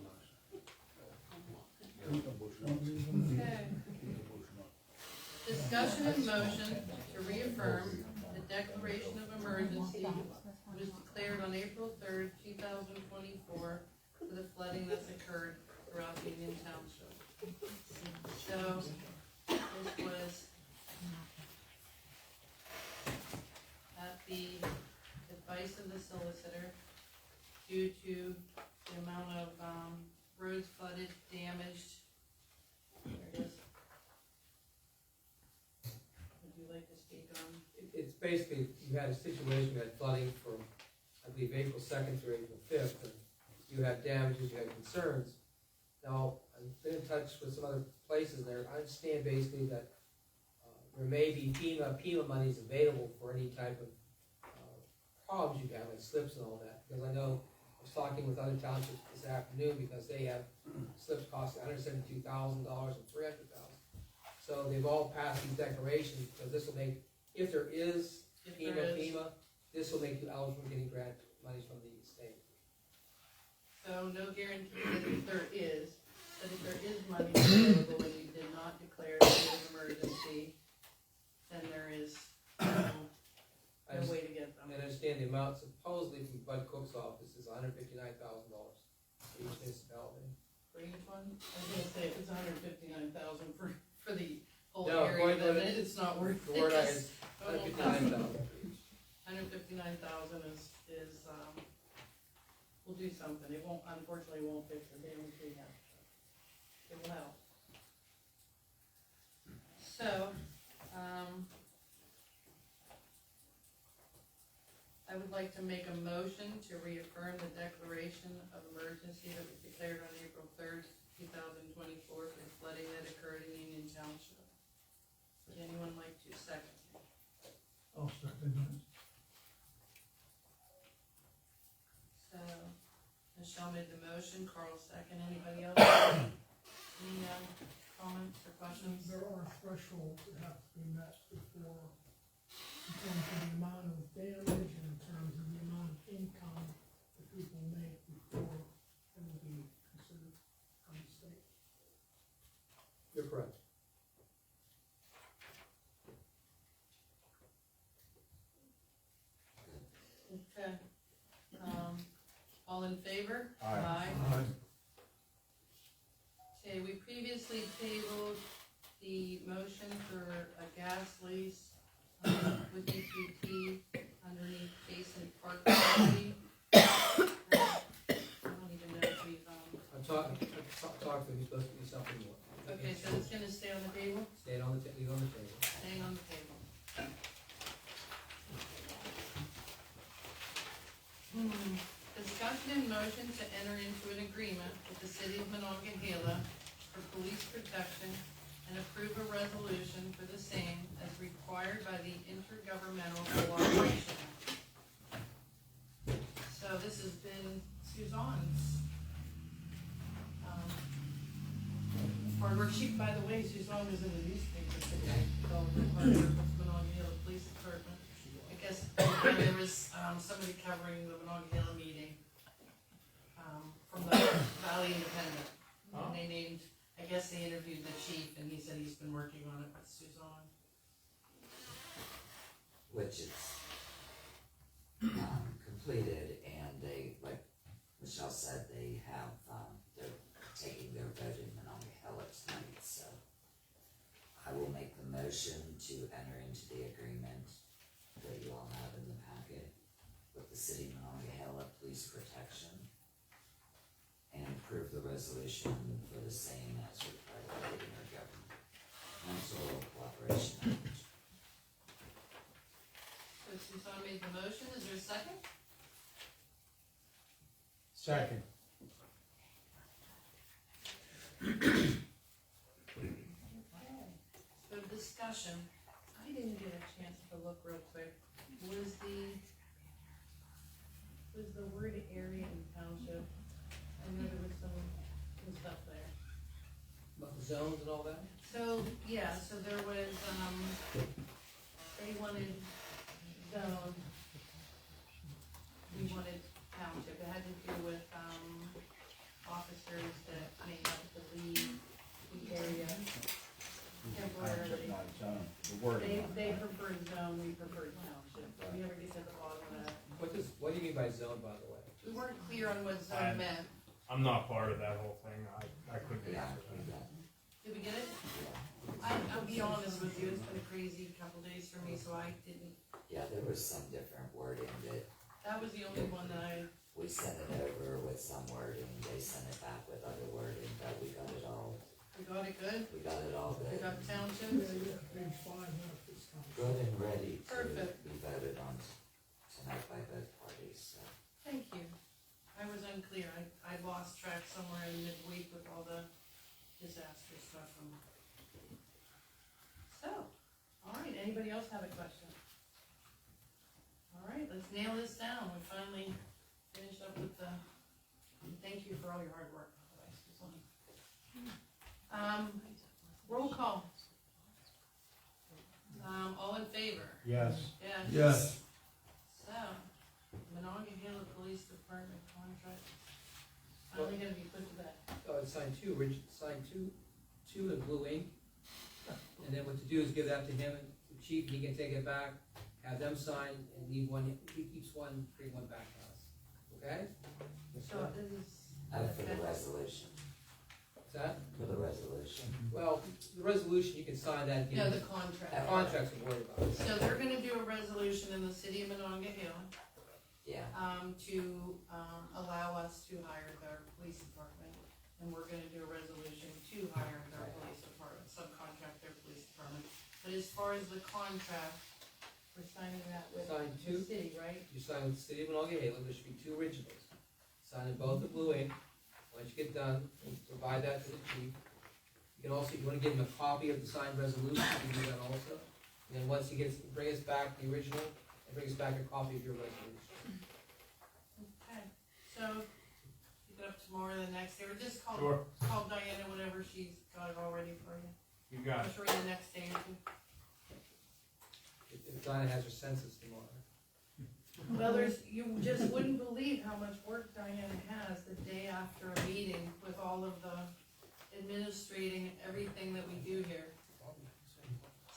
Okay. Discussion and motion to reaffirm the declaration of emergency was declared on April 3rd, 2024 for the flooding that's occurred throughout Union Township. So, this was at the advice of the solicitor due to the amount of, roads flooded, damaged. There it is. Would you like to speak on? It's basically, you had a situation, you had flooding from, I believe, April 2nd through April 5th, and you had damages, you had concerns. Now, I've been in touch with some other places there, I understand basically that there may be FEMA monies available for any type of problems you have, like slips and all that, because I know I was talking with other townships this afternoon, because they have slips costing $172,000 and $300,000. So they've all passed these declarations, because this will make, if there is If there is. FEMA, this will make you eligible for getting grant monies from the state. So no guarantee that if there is, but if there is money available and you did not declare it as an emergency, then there is I no way to get them. understand the amount supposedly from Bud Cook's office is $159,000 for each municipality. For each one, I was gonna say, if it's $159,000 for the whole No, area, according to then it's not worth The it. word I is $159,000 for each. $159,000 is, we'll do something, it won't, unfortunately won't fix the damage we have. It will help. So, I would like to make a motion to reaffirm the declaration of emergency that was declared on April 3rd, 2024 for the flooding that occurred in Union Township. Would anyone like to second? I'll second that. So, Michelle made the motion, Carl second, anybody else? Any, comments or questions? There are thresholds that have to be met before, in terms of the amount of damage and in terms of the amount of income that people make before it will be considered from the state. You're correct. Okay, all in favor? Aye. Okay, we previously tabled the motion for a gas lease, with EQT underneath Jason Park property. talk to him, he's supposed to do something more. Okay, so it's gonna stay on the table? Leave it on the table. Staying on the table. Discussion and motion to enter into an agreement with the city of Monongahela for police protection and approve a resolution for the same as required by the Intergovernmental Cooperation Act. So this has been Suzanne's hard work. She, by the way, Suzanne was in the newspaper today, called the Monongahela Police Department. I guess there was somebody covering the Monongahela meeting from the Valley Independent. And they named, I guess they interviewed the chief, and he said he's been working on it with Suzanne. Which is completed, and they, like Michelle said, they have, they're taking their vote in Monongahela tonight, so I will make the motion to enter into the agreement that you all have in the packet with the city of Monongahela Police Protection and approve the resolution for the same as required by the Intergovernmental Cooperation Act. So Suzanne made the motion, is there a second? Second. So discussion, I didn't get a chance to look real quick, was the word area in township? I know there was some stuff there. About the zones and all that? So, yeah, so there was, they wanted zone, we wanted township, it had to do with, officers that may have to leave the area temporarily. They preferred zone, we preferred township, we never get to the bottom of that. What do you mean by zone, by the way? We weren't clear on what zone meant, I'm not part of that whole thing, I couldn't answer that. did we get it? I'll be honest with you, it's been a crazy couple days for me, so I didn't, Yeah, there was some different wording that was the only one that we sent it over with some wording, they sent it back with other wording, but we got it all, we got it good, we got it all we good. got township. Page 5, this time. Good and ready to Perfect. be voted on tonight by both parties, so. Thank you. I was unclear. I lost track somewhere in midweek with all the disaster stuff from. So, all right, anybody else have a question? All right, let's nail this down. We finally finished up with the, thank you for all your hard work, by the way, Suzanne. Roll call. All in favor? Yes. Yes. Yes. So, Monongahela Police Department contract, finally gonna be put to bed. Oh, it's signed two in blue ink. And then what to do is give that to him, and the chief, he can take it back, have them sign, and leave one, he keeps one, bring one back to us. Okay? So this is. For the resolution, What's that? for the resolution. Well, the resolution, you can sign that. No, the contract. The contract's a worry about. So they're gonna do a resolution in the city of Monongahela, Yeah, to, allow us to hire their police department. And we're gonna do a resolution to hire their police department, subcontract their police department. But as far as the contract, we're signing that with Sign the two. city, right? You sign with the city of Monongahela, there should be two originals. Sign in both in blue ink. Once you get done, provide that to the chief. You can also, if you wanna give him a copy of the signed resolution, you can do that also. And then once he gets, bring us back the original, and bring us back a copy of your resolution. Okay, so, pick it up tomorrow or the next day, or just call, Sure. call Diana whenever she's got it all ready for you. You got I'm it. sure the next day or two. If Dinah has her census tomorrow. Well, you just wouldn't believe how much work Diana has the day after a meeting with all of the administrating and everything that we do here.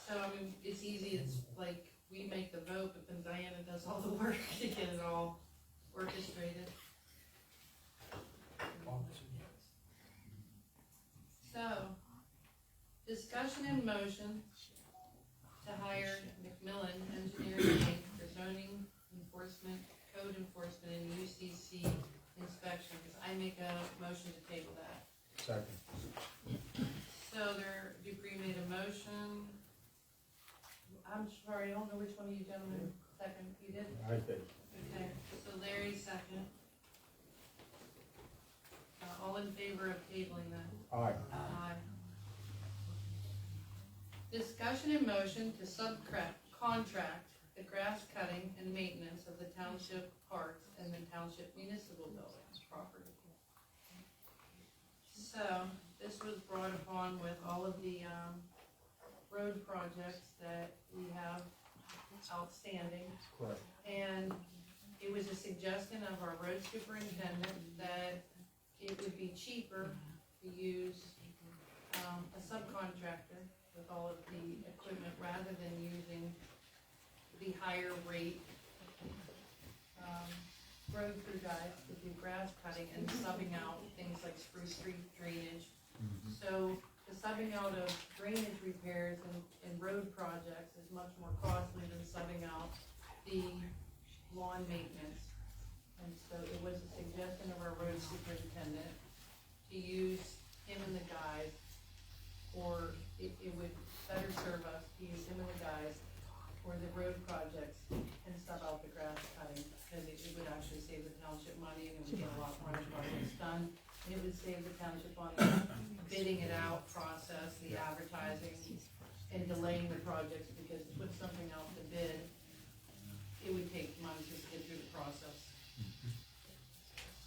So, I mean, it's easy, it's like, we make the vote, but then Diana does all the work to get it all orchestrated. So, discussion and motion to hire McMillan Engineering Inc. for zoning enforcement, code enforcement, and UCC inspections. I make a motion to table that. Second. So Dupree made a motion. I'm sorry, I don't know which one of you gentlemen second, you did? I did. Okay, so Larry second. All in favor of tabling that? Aye. Aye. Discussion and motion to subcontract the grass cutting and maintenance of the township parks and the township municipal buildings property. So, this was brought upon with all of the, road projects that we have outstanding. Correct. And it was a suggestion of our road superintendent that it would be cheaper to use, a subcontractor with all of the equipment rather than using the higher rate, road crew guys to do grass cutting and subbing out things like spruce street drainage. So the subbing out of drainage repairs and road projects is much more costly than subbing out the lawn maintenance. And so it was a suggestion of our road superintendent to use him and the guys, or it would better serve us to use him and the guys for the road projects and sub out the grass cutting, because it would actually save the township money and it would get a lot more projects done. And it would save the township on the bidding it out process, the advertising, and delaying the projects, because to put something out to bid, it would take months just to get through the process.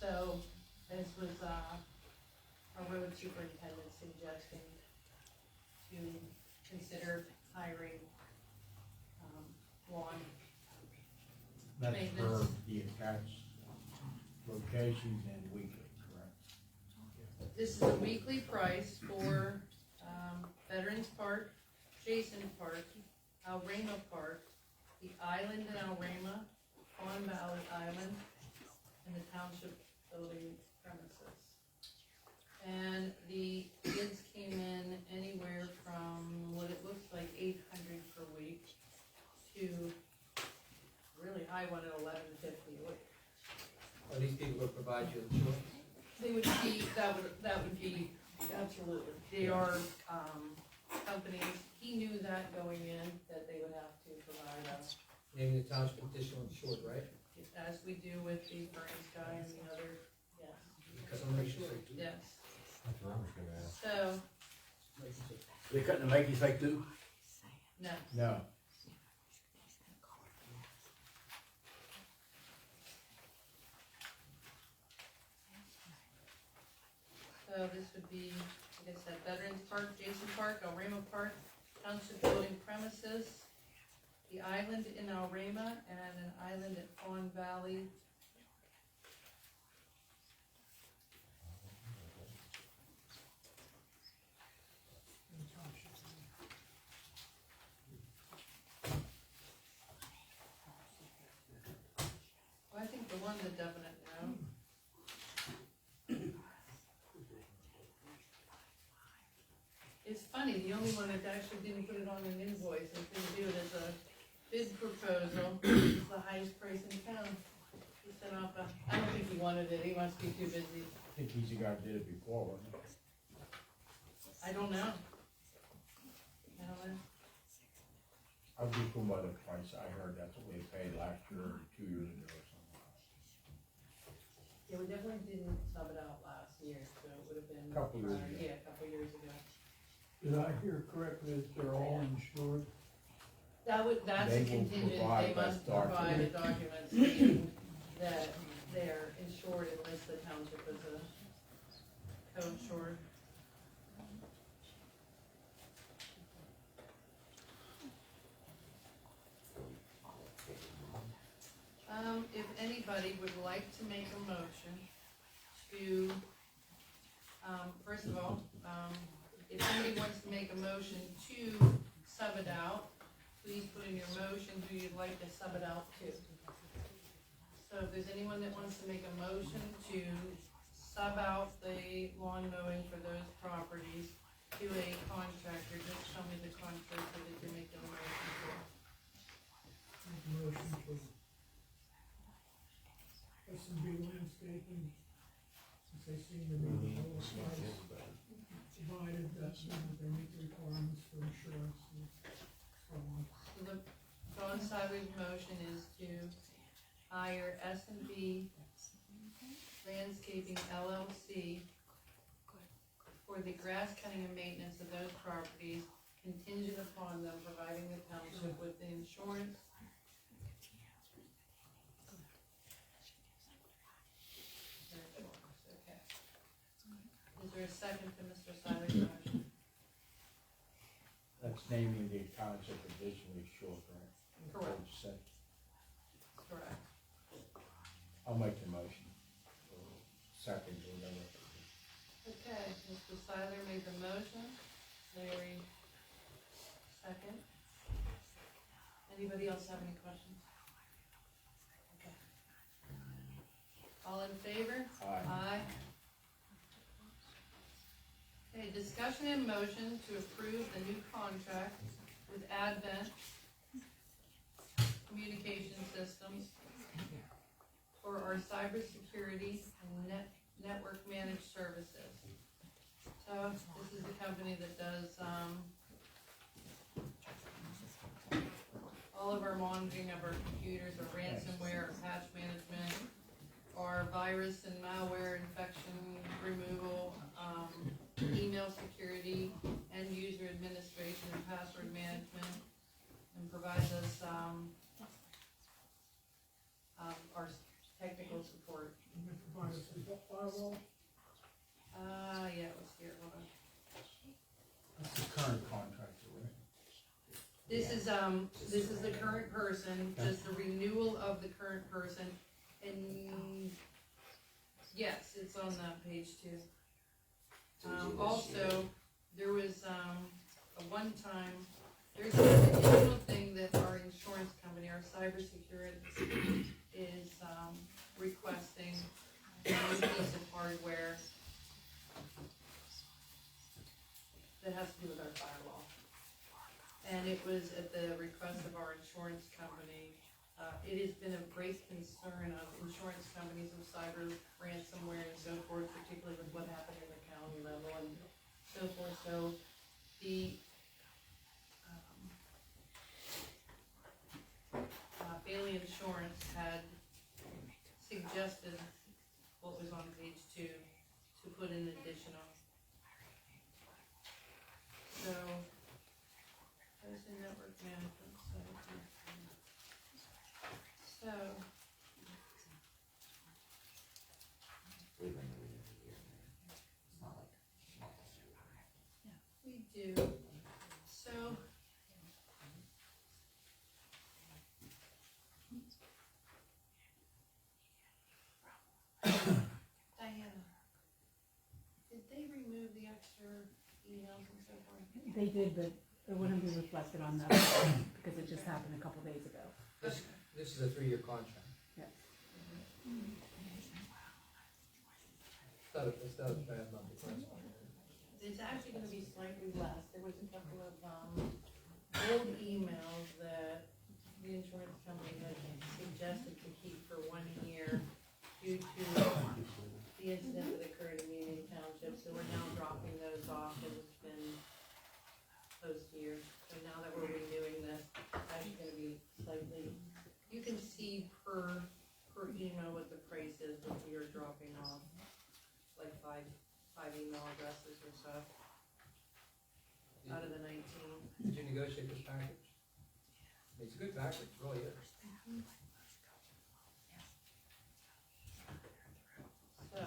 So, this was, our road superintendent suggesting to consider hiring, lawn That's for maintenance. the attached locations and weekly, correct? This is a weekly price for, Veterans Park, Jason Park, Alrama Park, the island in Alrama, Fawn Valley Island, and the township building premises. And the bids came in anywhere from what it looks like 800 per week to really high one at 1150 a week. Are these people will provide you insurance? They would be, that would be, absolutely. They are, companies, he knew that going in, that they would have to provide us, Naming the township additional insured, right? as we do with the Burns guy and the other, yes. Because I'm pretty sure. Yes, That's what I was gonna ask. so, They cutting the Makeys like too? no, No. so this would be, like I said, Veterans Park, Jason Park, Alrama Park, Township Building Premises, the island in Alrama, and an island at Fawn Valley. Well, I think the one's a definite no. It's funny, the only one that actually didn't put it on an invoice and didn't do it as a bid proposal is the highest price in town. He sent off I don't think he wanted it, he must be too busy. I think he's the guy who did it before, wasn't he? I don't know. I don't know. I'd be cool by the price. I heard that's what we paid last year or 2 years ago or something. Yeah, we definitely didn't sub it out last year, so it would have been. Couple years ago. Yeah, a couple years ago. Did I hear correctly that they're all insured? That's They a will contingent, provide they that must provide a document stating that they're insured unless the township is a co-insured. If anybody would like to make a motion to, first of all, if anybody wants to make a motion to sub it out, please put in your motion who you'd like to sub it out to. So if there's anyone that wants to make a motion to sub out the lawn mowing for those properties to a contractor, just tell me the contractor that you're making a motion for. Make a motion for S&B landscaping, since they seem to be the lowest price. that, they meet the requirements for insurance and so on. So John Siler's motion is to hire S&B Landscaping LLC for the grass cutting and maintenance of those properties, contingent upon them providing the township with the insurance. Okay. Is there a second to Mr. Siler's motion? That's naming the township additionally short, right? Correct. Page 6. Correct. I'll make the motion. Or second, or whatever. Okay, Mr. Siler made the motion, Larry second. Anybody else have any questions? Okay. All in favor? Aye. Okay, discussion and motion to approve the new contract with Advent Communication Systems for our cybersecurity and network managed services. So this is the company that does, all of our monitoring of our computers, our ransomware, our patch management, our virus and malware infection removal, email security, end user administration and password management, and provides us, our technical support. And they provide us with what firewall? Yeah, it was here, hold on. That's the current contractor, right? This is the current person, just the renewal of the current person, and yes, it's on that page too. Also, there was, a one-time, there's an additional thing that our insurance company, our cybersecurity is, requesting a new piece of hardware that has to do with our firewall. And it was at the request of our insurance company. It has been of great concern of insurance companies of cyber ransomware and so forth, particularly with what happened in the county level and so forth. So the Bailey Insurance had suggested what was on page 2 to put in additional. So, there's the network management, so. We do, so. Diana, did they remove the extra emails and so forth? They did, but it wouldn't be reflected on that because it just happened a couple days ago. This is a 3-year contract. Yes. It's not a bad number. It's actually gonna be slightly less. There was a couple of, old emails that the insurance company had suggested to keep for 1 year due to the incident that occurred in Union Township, so we're now dropping those off, and it's been post-year. So now that we're renewing this, it's actually gonna be slightly, you can see per email what the price is, but we are dropping off like five email addresses or so out of the 19. Did you negotiate this package? It's a good package, it really is. So,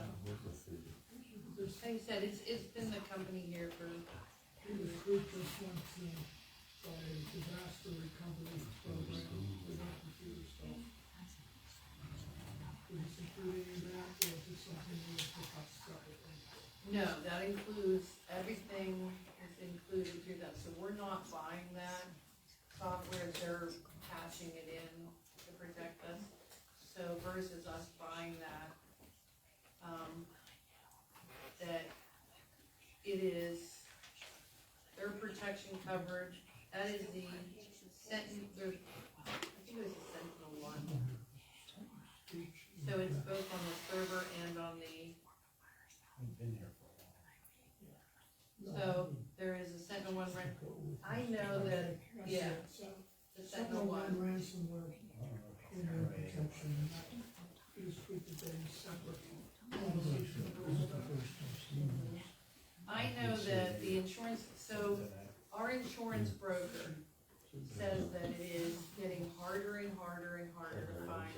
like I said, it's been the company here for. This group just went to a disaster recovery program for their computer stuff. Would this include any of that, or is this something we would pick up separately? No, that includes, everything is included through that, so we're not buying that software, they're patching it in to protect us. So versus us buying that, that it is their protection coverage, that is the Sentinel, I think it was the Sentinel one. So it's both on the server and on the, I've been here for a while. So there is a Sentinel One rent. I know that, yeah, the Sentinel One. Ransomware, email protection, Peter Street is a separate. I know that the insurance, so our insurance broker says that it is getting harder and harder and harder to find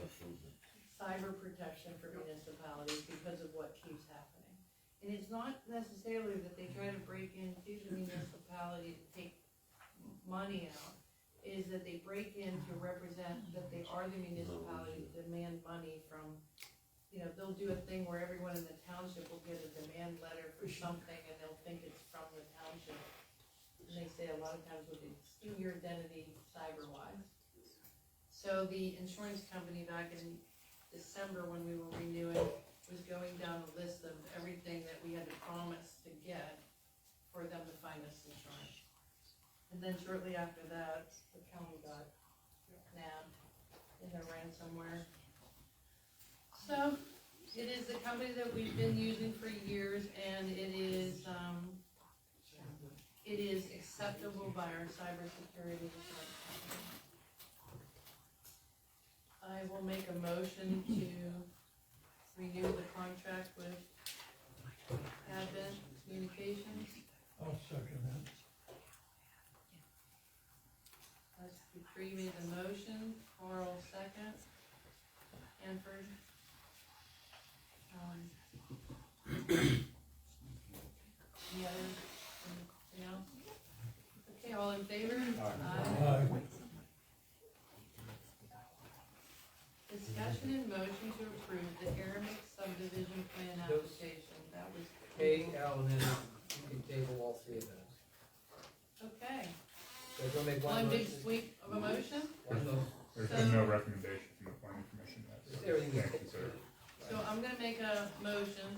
cyber protection for municipalities because of what keeps happening. And it's not necessarily that they try to break into the municipality to take money out, is that they break in to represent that they are the municipality, demand money from, you know, they'll do a thing where everyone in the township will get a demand letter for something and they'll think it's from the township. And they say a lot of times with steal your identity cyber-wise. So the insurance company back in December when we were renewing was going down a list of everything that we had to promise to get for them to find us insurance. And then shortly after that, the county got nabbed in their ransomware. So, it is the company that we've been using for years, and it is acceptable by our cybersecurity insurance company. I will make a motion to renew the contract with Advent Communications. I'll second that. Dupree made the motion, Carl second, Hanford. Any others, anything else? Okay, all in favor? Aye. Discussion and motion to approve the Aramic subdivision plan application, that was. K, L, and then you can table all three of those. Okay, So we'll make one big motion. sweep of a motion? One motion. There's been no recommendation from the planning commission yet, so Everything is can't consider. So I'm gonna make a motion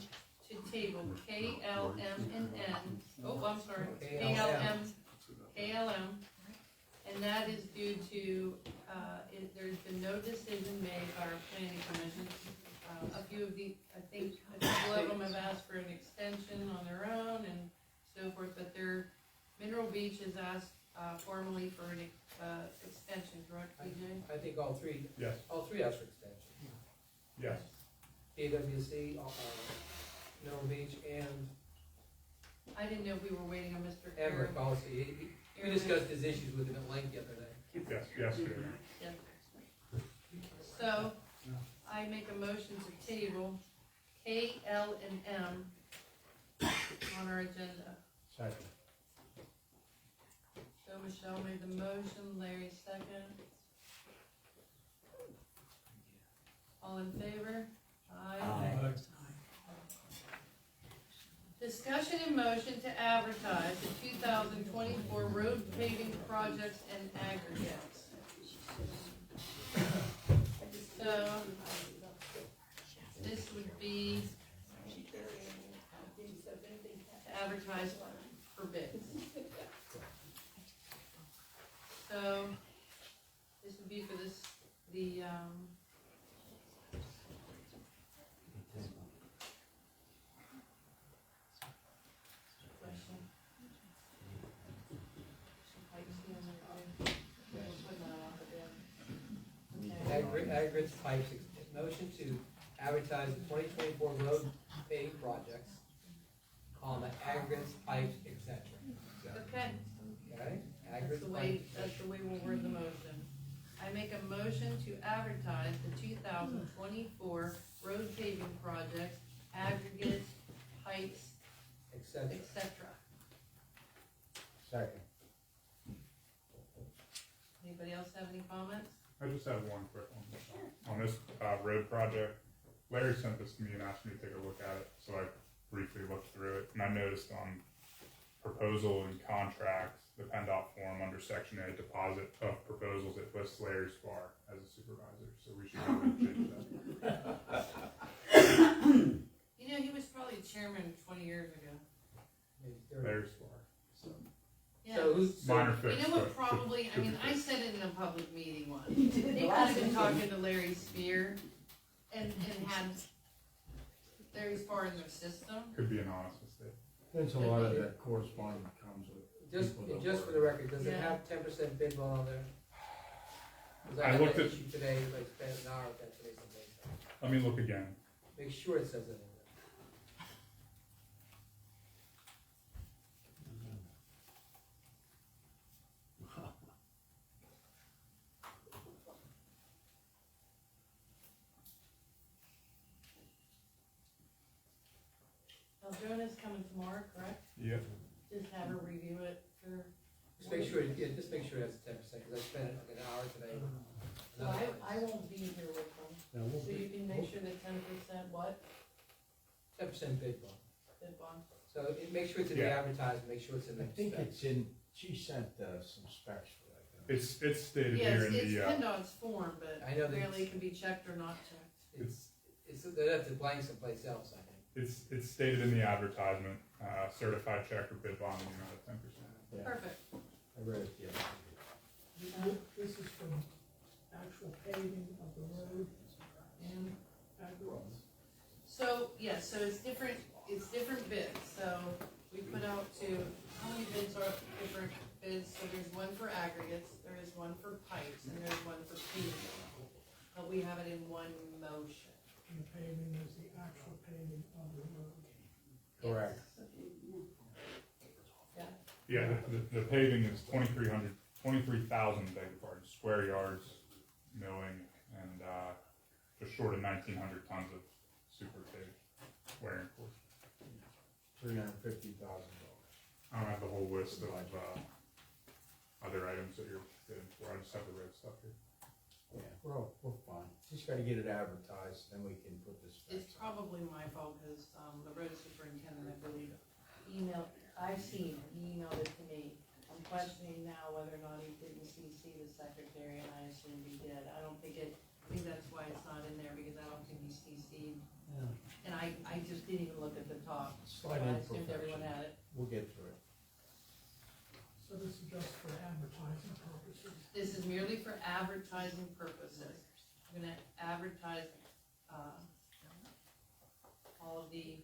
to table K, L, M, and N. Oh, I'm sorry, K, L, M, K, L, M. And that is due to, there's been no decision made by our planning commission. A few of the, I think, a couple of them have asked for an extension on their own and so forth, but Mineral Beach has asked, formally for an, extension, correct, TJ? I think all three. Yes. All three asked for extension. Yes. PWC, Mineral Beach, and I didn't know if we were waiting on Mr. Amber policy. We discussed his issues with him at length the other day. Yes, yesterday. Yeah. So, I make a motion to table K, L, and M on our agenda. Second. So Michelle made the motion, Larry second. All in favor? Aye. Discussion and motion to advertise the 2024 road paving projects and aggregates. So, this would be to advertise for bids. So, this would be for this, the, Aggregates, pipes, motion to advertise the 2024 road paving projects, aggregates, pipes, etc. okay. Okay? That's Aggregates, the way, pipes, that's the way we'll word the motion. I make a motion to advertise the 2024 road paving projects, aggregates, pipes, etc. etc. Second. Anybody else have any comments? I just have one quick one. On this, road project, Larry sent this to me and asked me to take a look at it, so I briefly looked through it, and I noticed on proposal and contracts, the PennDOT form under section A, deposit of proposals, it lists Larry Spar as a supervisor, so we should probably change that. You know, he was probably chairman 20 years ago. Larry Spar, so. Yeah. So who's, Minor fix, You know what, but probably, I should be mean, I fixed. said it in a public meeting once. They could have been talking to Larry Spear and had Larry Spar in their system. Could be an honest mistake. There's a lot of that correspondence comes with. Just, people that just for work. the record, does it Yeah. have 10% bid loan on there? 'Cause I had looked that at- issue today, I spent an hour with that today someplace. Let me look again. Make sure it says it in there. Now, Jonah's coming tomorrow, correct? Yep. Just have her review it for. Just make sure, yeah, just make sure that's 10%, because I spent like an hour today. So I won't be here with them, so you can make sure that 10% what, 10% bid loan. bid bond? So make sure it's in the Yeah. advertisement, make sure it's in the I think specs. it's in, she sent, some specs for that. It's stated Yes, here in it's the, PennDOT's form, but I know that apparently it can be checked or not checked. It's, they have to blank someplace else, I think. it's stated in the advertisement, certified check or bid bond in the amount of 10%. Yeah, Perfect. I read it, yeah. This is from actual paving of the road and aggregates. So, yes, so it's different bids, so we put out how many bids are different bids? So there's one for aggregates, there is one for pipes, and there's one for paving. But we have it in one motion. And the paving is the actual paving of the road. Correct. Yeah, Yeah, the paving is 23,000, beg your pardon, square yards, milling, and, just short of 1,900 tons of super paved wearing course. $350,000. I don't have the whole list of, other items that you're bidding for, I just have the red stuff here. Yeah, we're fine. Just gotta get it advertised, then we can put this. it's probably my fault, because, the road superintendent, I believe, I've seen, he emailed it to me. I'm questioning now whether or not he didn't CC the secretary, and I assume he did. I think that's why it's not in there, because I don't think he CC'd. And I just didn't even look at the top. So Slight I assumed everyone imperfection. had it. We'll get through it. So this is just for advertising purposes. This is merely for advertising purposes. I'm gonna advertise, all of the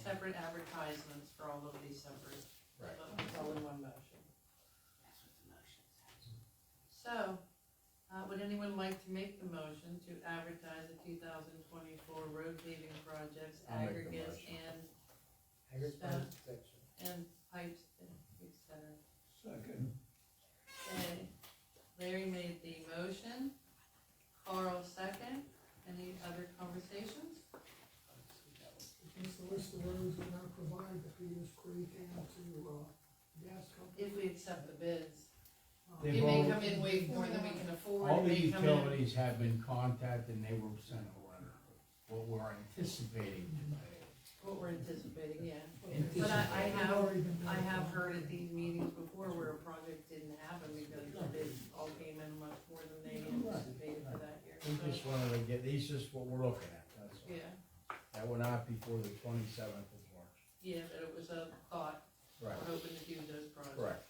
separate advertisements for all of these separate. Right. It's all in one motion. So, would anyone like to make the motion to advertise the 2024 road paving projects, I'll make the aggregates, motion. Aggregate section. and pipes, et cetera? Second. Okay, Larry made the motion, Carl second, any other conversations? It's the list of roads we're gonna provide to Peters Creek and to, gas company. If we accept the bids. They've It may all- come in way more than we can afford. All It the may come in- utilities have been contacted and they were sent a letter. What we're anticipating today. What we're anticipating, yeah. Anticipating. But I have, Already been I have notified. heard at these meetings before where a project didn't happen because the bids all came in much more than they anticipated for that year. We So, just wanted to get, these is what we're looking at, that's all. yeah, That will not before the 27th of March. yeah, but it was a thought, we're Right, hoping to do those projects. correct.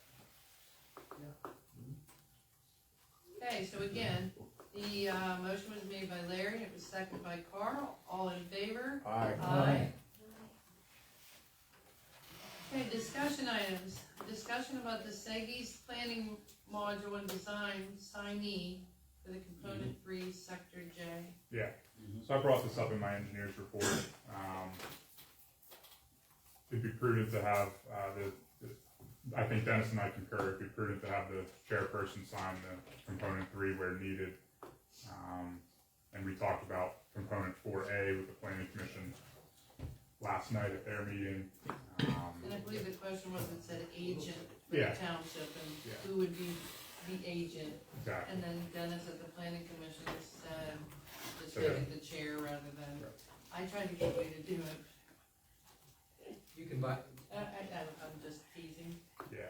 Okay, so again, the, motion was made by Larry, it was seconded by Carl, all in favor? Aye. Aye. Okay, discussion items, discussion about the SEGI's planning module and design signee for the component 3, sector J. Yeah, so I brought this up in my engineer's report. It'd be prudent to have, I think Dennis and I concur, it'd be prudent to have the chairperson sign the component 3 where needed. And we talked about component 4A with the planning commission last night at their meeting. And I believe the question was, it said agent for the Yeah. township, and Yeah. who would be the agent? Exactly. And then Dennis at the planning commission said, just So make that- it the chair rather than, I tried to get you to do it. You can buy, I'm just teasing, Yeah.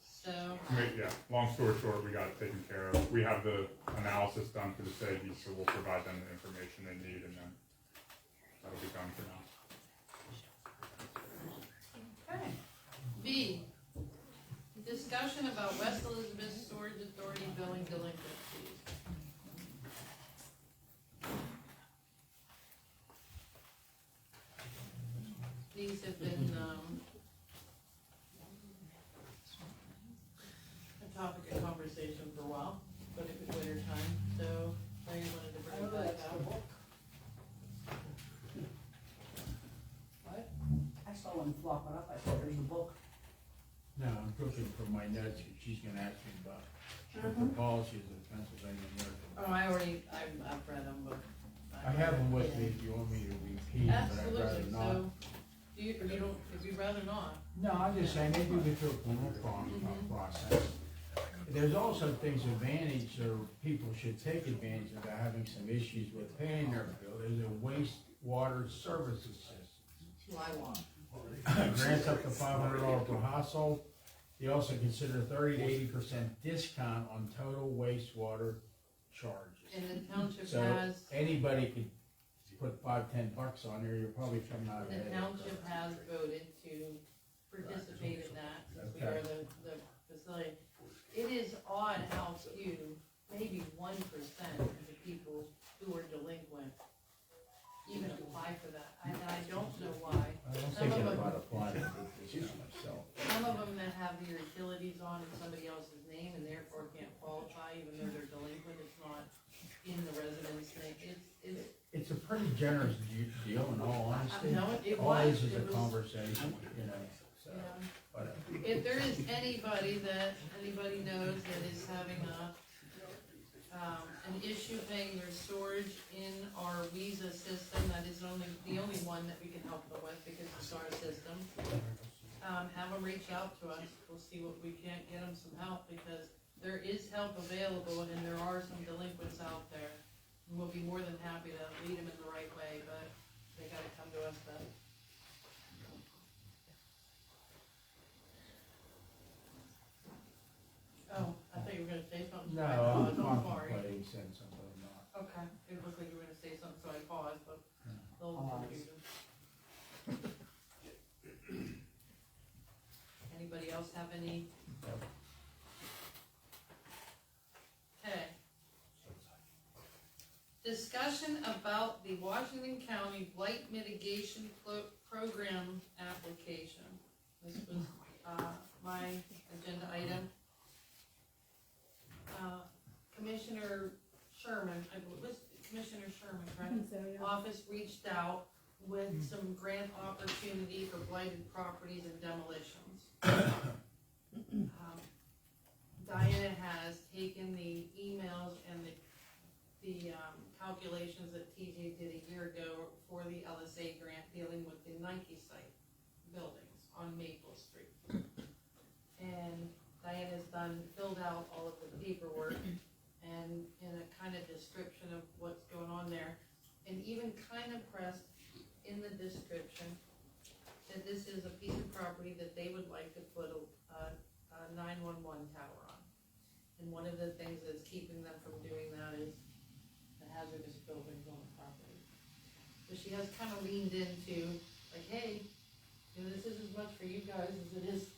so, Yeah, long story short, we got it taken care of. We have the analysis done for the SEGI, so we'll provide them the information they need, and then that'll be done for now. okay. B, discussion about West Elizabeth Storage Authority billing delinquencies. These have been, looking for my notes, and she's gonna ask me about the policies of the Pennsylvania American. Oh, I've read them, but. I have them with me if you want me to repeat them, but I'd rather Absolutely, not. so, you don't, if you'd rather not. No, I'm just saying, they do get through a criminal process. There's also things advantage, or people should take advantage of having some issues with paying their bill. There's a wastewater services system. Grants up to $500 per household. They also consider 30 to 80% discount on total wastewater charges. And the township So has, anybody could put $5-10 on there, you're probably coming out the ahead. township has voted to participate in that, since we are the facility. It is odd how few, maybe 1% of the people who are delinquent even apply for that. And I don't know why. I'm Some of thinking them- about applying for this myself. Some of them that have their utilities on in somebody else's name and therefore can't qualify, even though they're delinquent, it's not in the resident's name. It's a pretty generous deal in all honesty. No, it All was. this is a It was- conversation, you know, so, Yeah. but. If there is anybody that anybody knows that is having an issue paying their storage in our Visa system, that is the only one that we can help them with because it's our system. Have them reach out to us. We'll see what we can't get them some help, because there is help available and there are some delinquents out there. And we'll be more than happy to lead them in the right way, but they gotta come to us then. Oh, I thought you were gonna say something. No, so I I'm paused. I'm sorry. contemplating saying something or not. Okay, it looked like you were gonna say something, so I paused, but a little confusion. Anybody else have any? Okay. Discussion about the Washington County Blight Mitigation Program application. This was, my agenda item. Commissioner Sherman, I believe, was Commissioner Sherman, correct? Office reached out with some grant opportunity for blighted properties and demolitions. Diana has taken the emails and the calculations that TJ did a year ago for the LSA grant dealing with the Nike site buildings on Maple Street. And Diana's filled out all of the paperwork and in a kind of description of what's going on there, and even kind of pressed in the description that this is a piece of property that they would like to put a 911 tower on. And one of the things that's keeping them from doing that is the hazardous buildings on the property. So she has kind of leaned into, like, hey, you know, this is as much for you guys as it is,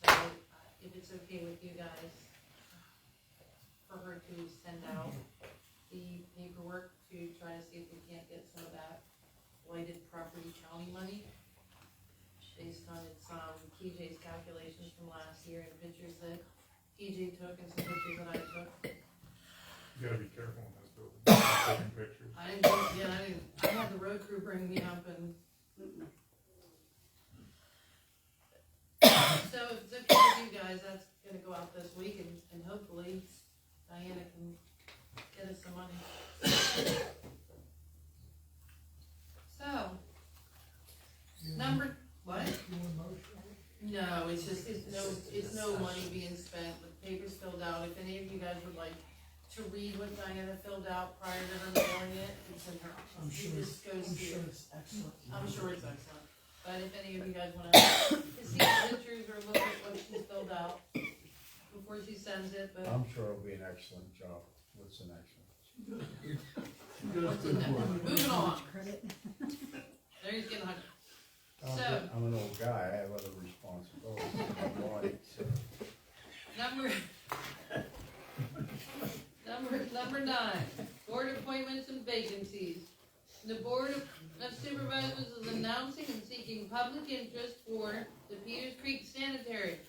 so if it's okay with you guys, for her to send out the paperwork to try to see if we can't get some of that blighted property county money, based on its, TJ's calculations from last year and pictures that TJ took and some pictures that I took. You gotta be careful in those buildings, taking pictures. I had the road crew bring me up and. So if it's okay with you guys, that's gonna go out this week and hopefully Diana can get us some money. So, what? No, it's no money being spent, the paper's filled out. If any of you guys would like to read what Diana filled out prior to her mailing it, it's in her office. I'm sure it's excellent. I'm sure it's excellent. But if any of you guys wanna see the pictures or look at what she's filled out before she sends it, but. I'm sure it'll be an excellent job. What's the next one? What's in there? Moving on. There he's getting hungry. So, I'm an old guy, I have other responsibilities. Number 9, board appointments and vacancies. The Board of Supervisors is announcing and seeking public interest for the Peters Creek Sanitary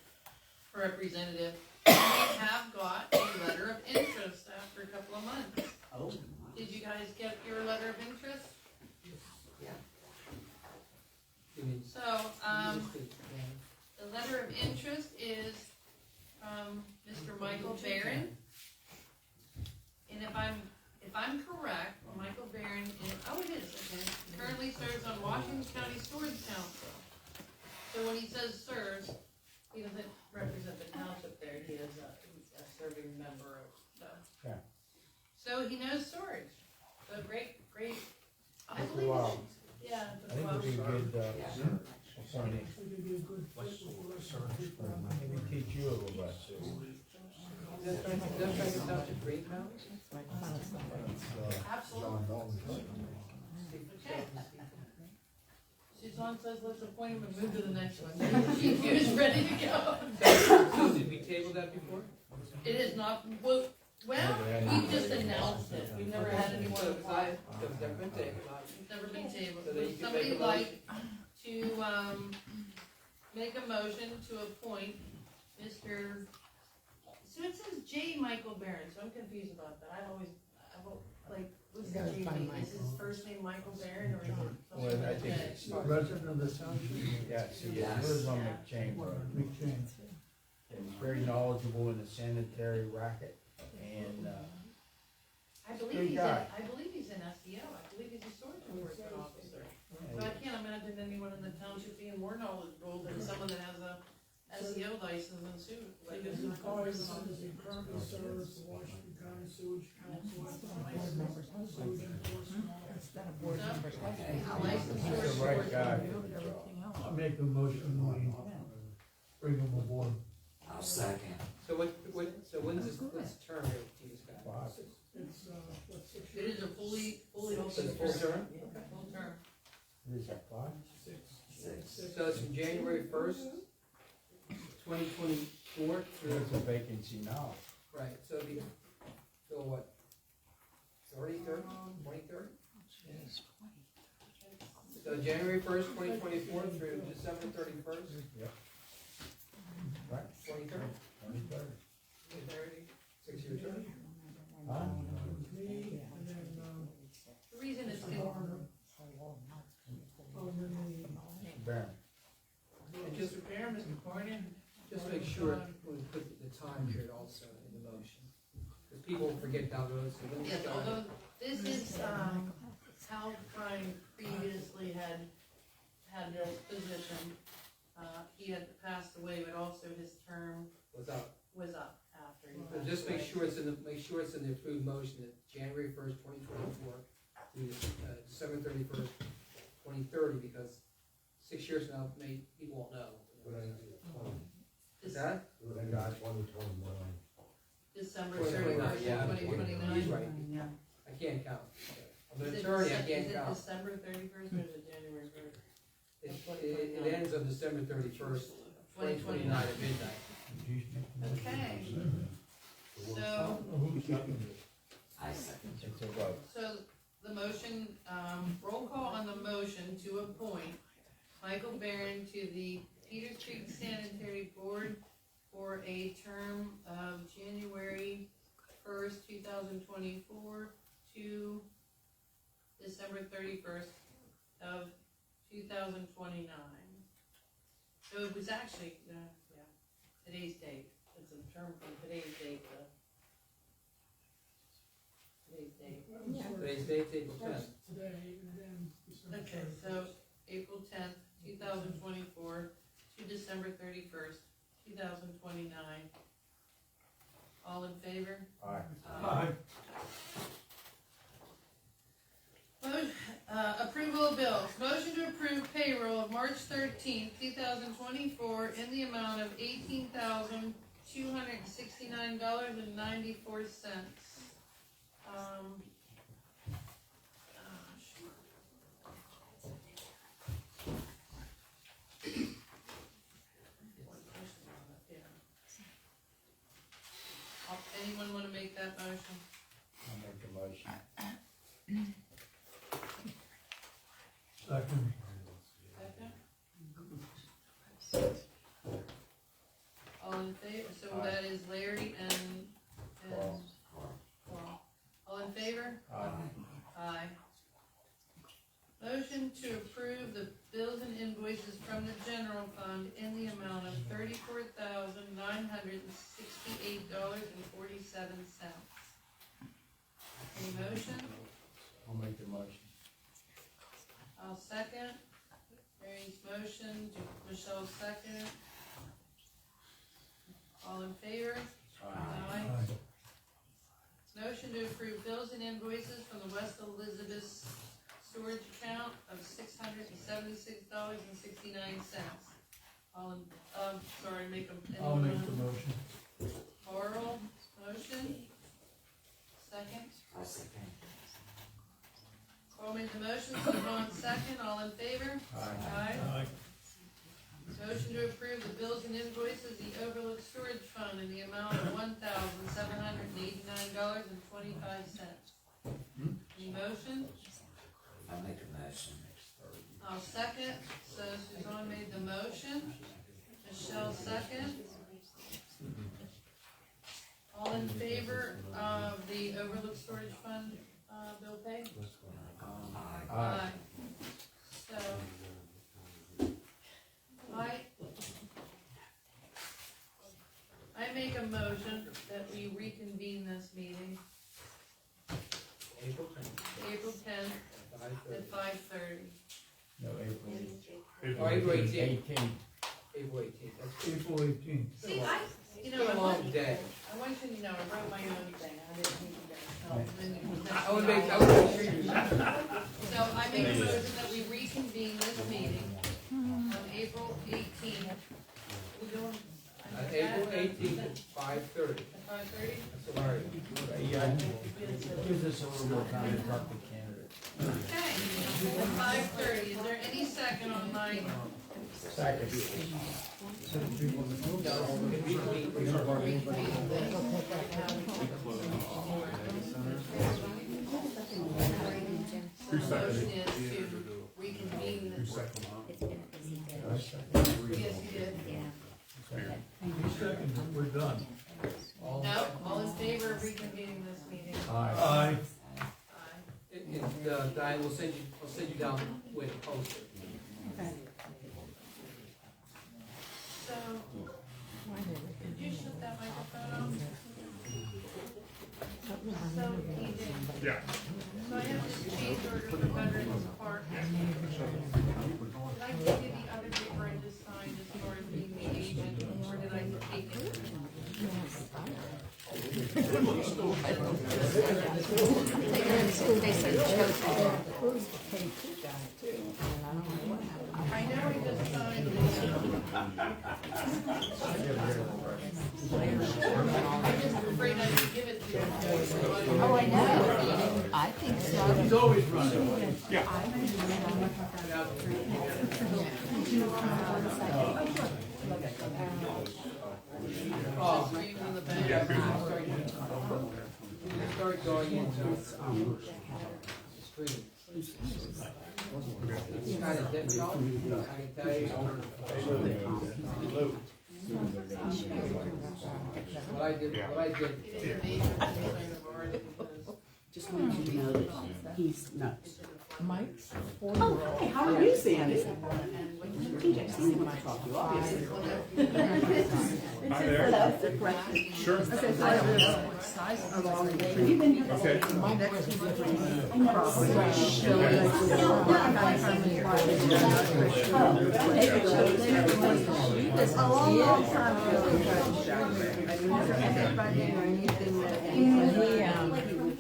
Representative. We have got a letter of interest after a couple of months. Oh. Did you guys get your letter of interest? Yeah. So, the letter letter of interest is from Mr. Michael Barron. And if I'm correct, Michael Barron is, oh it is, okay, currently serves on Washington County Storage Council. So when he says serves, he doesn't represent the township there, he's a serving member of, so. Yeah. So he knows storage, so great, I Took a believe, while. yeah, I it think took a it'd be a while. good, appointee. It's gonna be a good fit with the rest of the people. Maybe teach you a little bit. That's right, Township Greenhouse? Absolutely. Okay. Suzanne says let's appoint him and move to the next one. She is ready to go. So did we table that before? It is not, well, we just announced it. We've never had anyone So, apply. it's never been tabled. It's never been tabled. So then you Would can somebody make a like to, make a motion to appoint Mr. So it says J. Michael Barron, so I'm confused about that. I've like, what's the J mean? Is his first name Michael Barron or is it something Well, I like think that? it's, Resident of the township. yeah, see, it lives on McChain Road. He's very knowledgeable in the sanitary racket, and, I believe good he's guy. I believe he's an SEO. I believe he's a storage enforcement officer. So I can't imagine anyone in the township being more knowledgeable than someone that has a SEO license and suit. Like His a employees, he currently serves the Washington County Sewage Council as a licensed sewage enforcement officer. he's the right guy for the job. I make a motion, we bring him aboard. I'll second. So when's this term here, you just got? Wow. It's, what, 6 It years? is a fully So open it's full term? full term. Is that five? Six. So it's from January 1st, 2024 through, There's a vacancy now. right, so it'd be, till what? 30/30, 20/30? So January 1st, 2024 through December 31st, Yep. Right, 2030, 2030. 6-year term. Huh? Me, and then, The reason it's Baron. And just repair, Mr. Cornian, just make sure we put the time period also in the motion. Because people forget down the road, so when yes, it's done. although this is Hal Klein previously had this position. He had passed away, but also his term Was up. was up after he So passed just make away. sure it's in the approved motion that January 1st, 2024 through December 31st, 2030, because 6 years from now, people won't know. Is that? December 2029, 31st, yeah. 2029. He's right. I can't count. I'm an Is it attorney, I Dece- can't Is it count. December 31st or is it January 1st? It ends on December 31st, 2029 at midnight. Okay, so, I second. It's a vote. so the motion, roll call on the motion to appoint Michael Barron to the Peters Creek Sanitary Board for a term of January 1st, 2024 to December 31st of 2029. So it was actually, today's date. It's a term from today's date to today's date. Today's date, April 10th. today, and then December Okay, 31st. so April 10th, 2024 to December 31st, 2029. All in favor? Aye. Approval of bills. Motion to approve payroll of March 13th, 2024 in the amount of $18,269.94. Anyone want to make that motion? I'll make a motion. Second. Second? All in favor, so that is Larry and Paul. All in favor? Aye. Motion to approve the bills and invoices from the general fund in the amount of $30,000. $668.47. Any motion? I'll make the motion. I'll second. Mary's motion, Michelle's second. All in favor? Aye. Motion to approve bills and invoices from the West Elizabeth storage account of $676.69. Sorry, make them. I'll make the motion. Oral motion. Second. I'll second. Carl made the motion, Yvonne second, all in favor? Aye. Motion to approve the bills and invoices, the overlook storage fund in the amount of $1,789.25. Any motion? I'll make a motion. I'll second, so Suzanne made the motion, Michelle second. All in favor of the overlook storage fund, bill pay? Aye. So, I make a motion that we reconvene this meeting April 10th. April 10th at 5:30. No, April. April 18th. April 18th. April 18th. That's April 18th. See, I long day. want you to know, I wrote my own thing, I didn't think you guys helped. I would make sure you. So I make a motion that we reconvene this meeting on April 18th. We doing? April 18th at 5:30. At 5:30? That's all right. Yeah, gives us a little more time to talk to candidates. Okay, at 5:30, is there any second on my? Second. The motion is to reconvene this. Yes, you did. We're done. No, all in favor of reconvening this meeting? Aye. Diane, I'll send you down with a poster. Okay. So, did you shut that microphone off? So, TJ. Yeah. So I have this change order for Veterans Park. Did I give you the other paper I just signed as far as being the agent, or did I take it? I know I just signed it. I'm just afraid I didn't give it to you. Oh, I know. I think so. He's always running. Yeah. Oh, Are you in the back? Yeah, good. start going into screen. It's kind of difficult, I can tell you. What I did. Just wanted you to know that he's nuts. Mike's Oh, hey, how are you, Sandy? TJ, seen him when I talk to you, obviously. Hi there. Sure. You've been here. Okay. A long time ago, we tried to shout it. I never had anybody or anything that.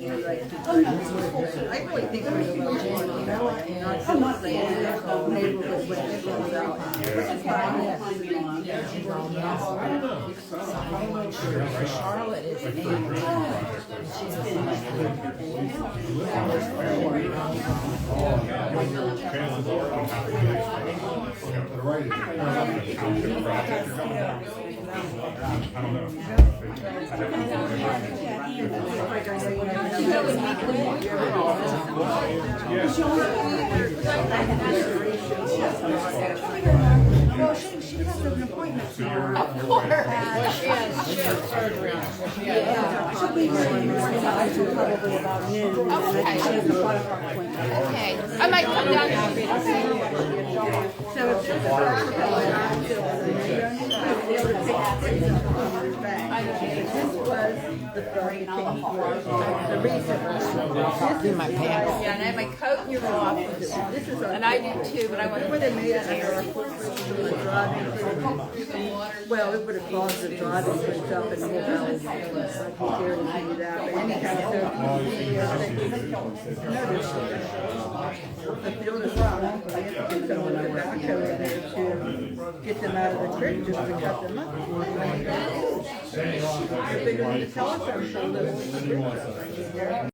I really think we're going to develop and I'm not saying there's no neighborhood where it goes out. Charlotte is Like for a drilling project, she's been chances are I'll have to get township project or something. I don't know. Well, she has an appointment tomorrow. Of course. She has surgery on her. She'll be here in the morning, probably about noon. Oh, okay. She has a 5 o'clock appointment. Okay, I might come down and see. So if there's a doctor, be able to take pictures on your back. This was the first thing, the recent one. This is my pants. Yeah, and I have my coat in your office. This is our. And I do too, but I want Would have made it under our footprint for the driving. Well, it would have caused the driving to jump and move out. I can guarantee you that, but anyhow, so notice the field is wrong. I have to get someone to back over there to get them out of the creek just to cut them up. They're bigger than the telephone pole.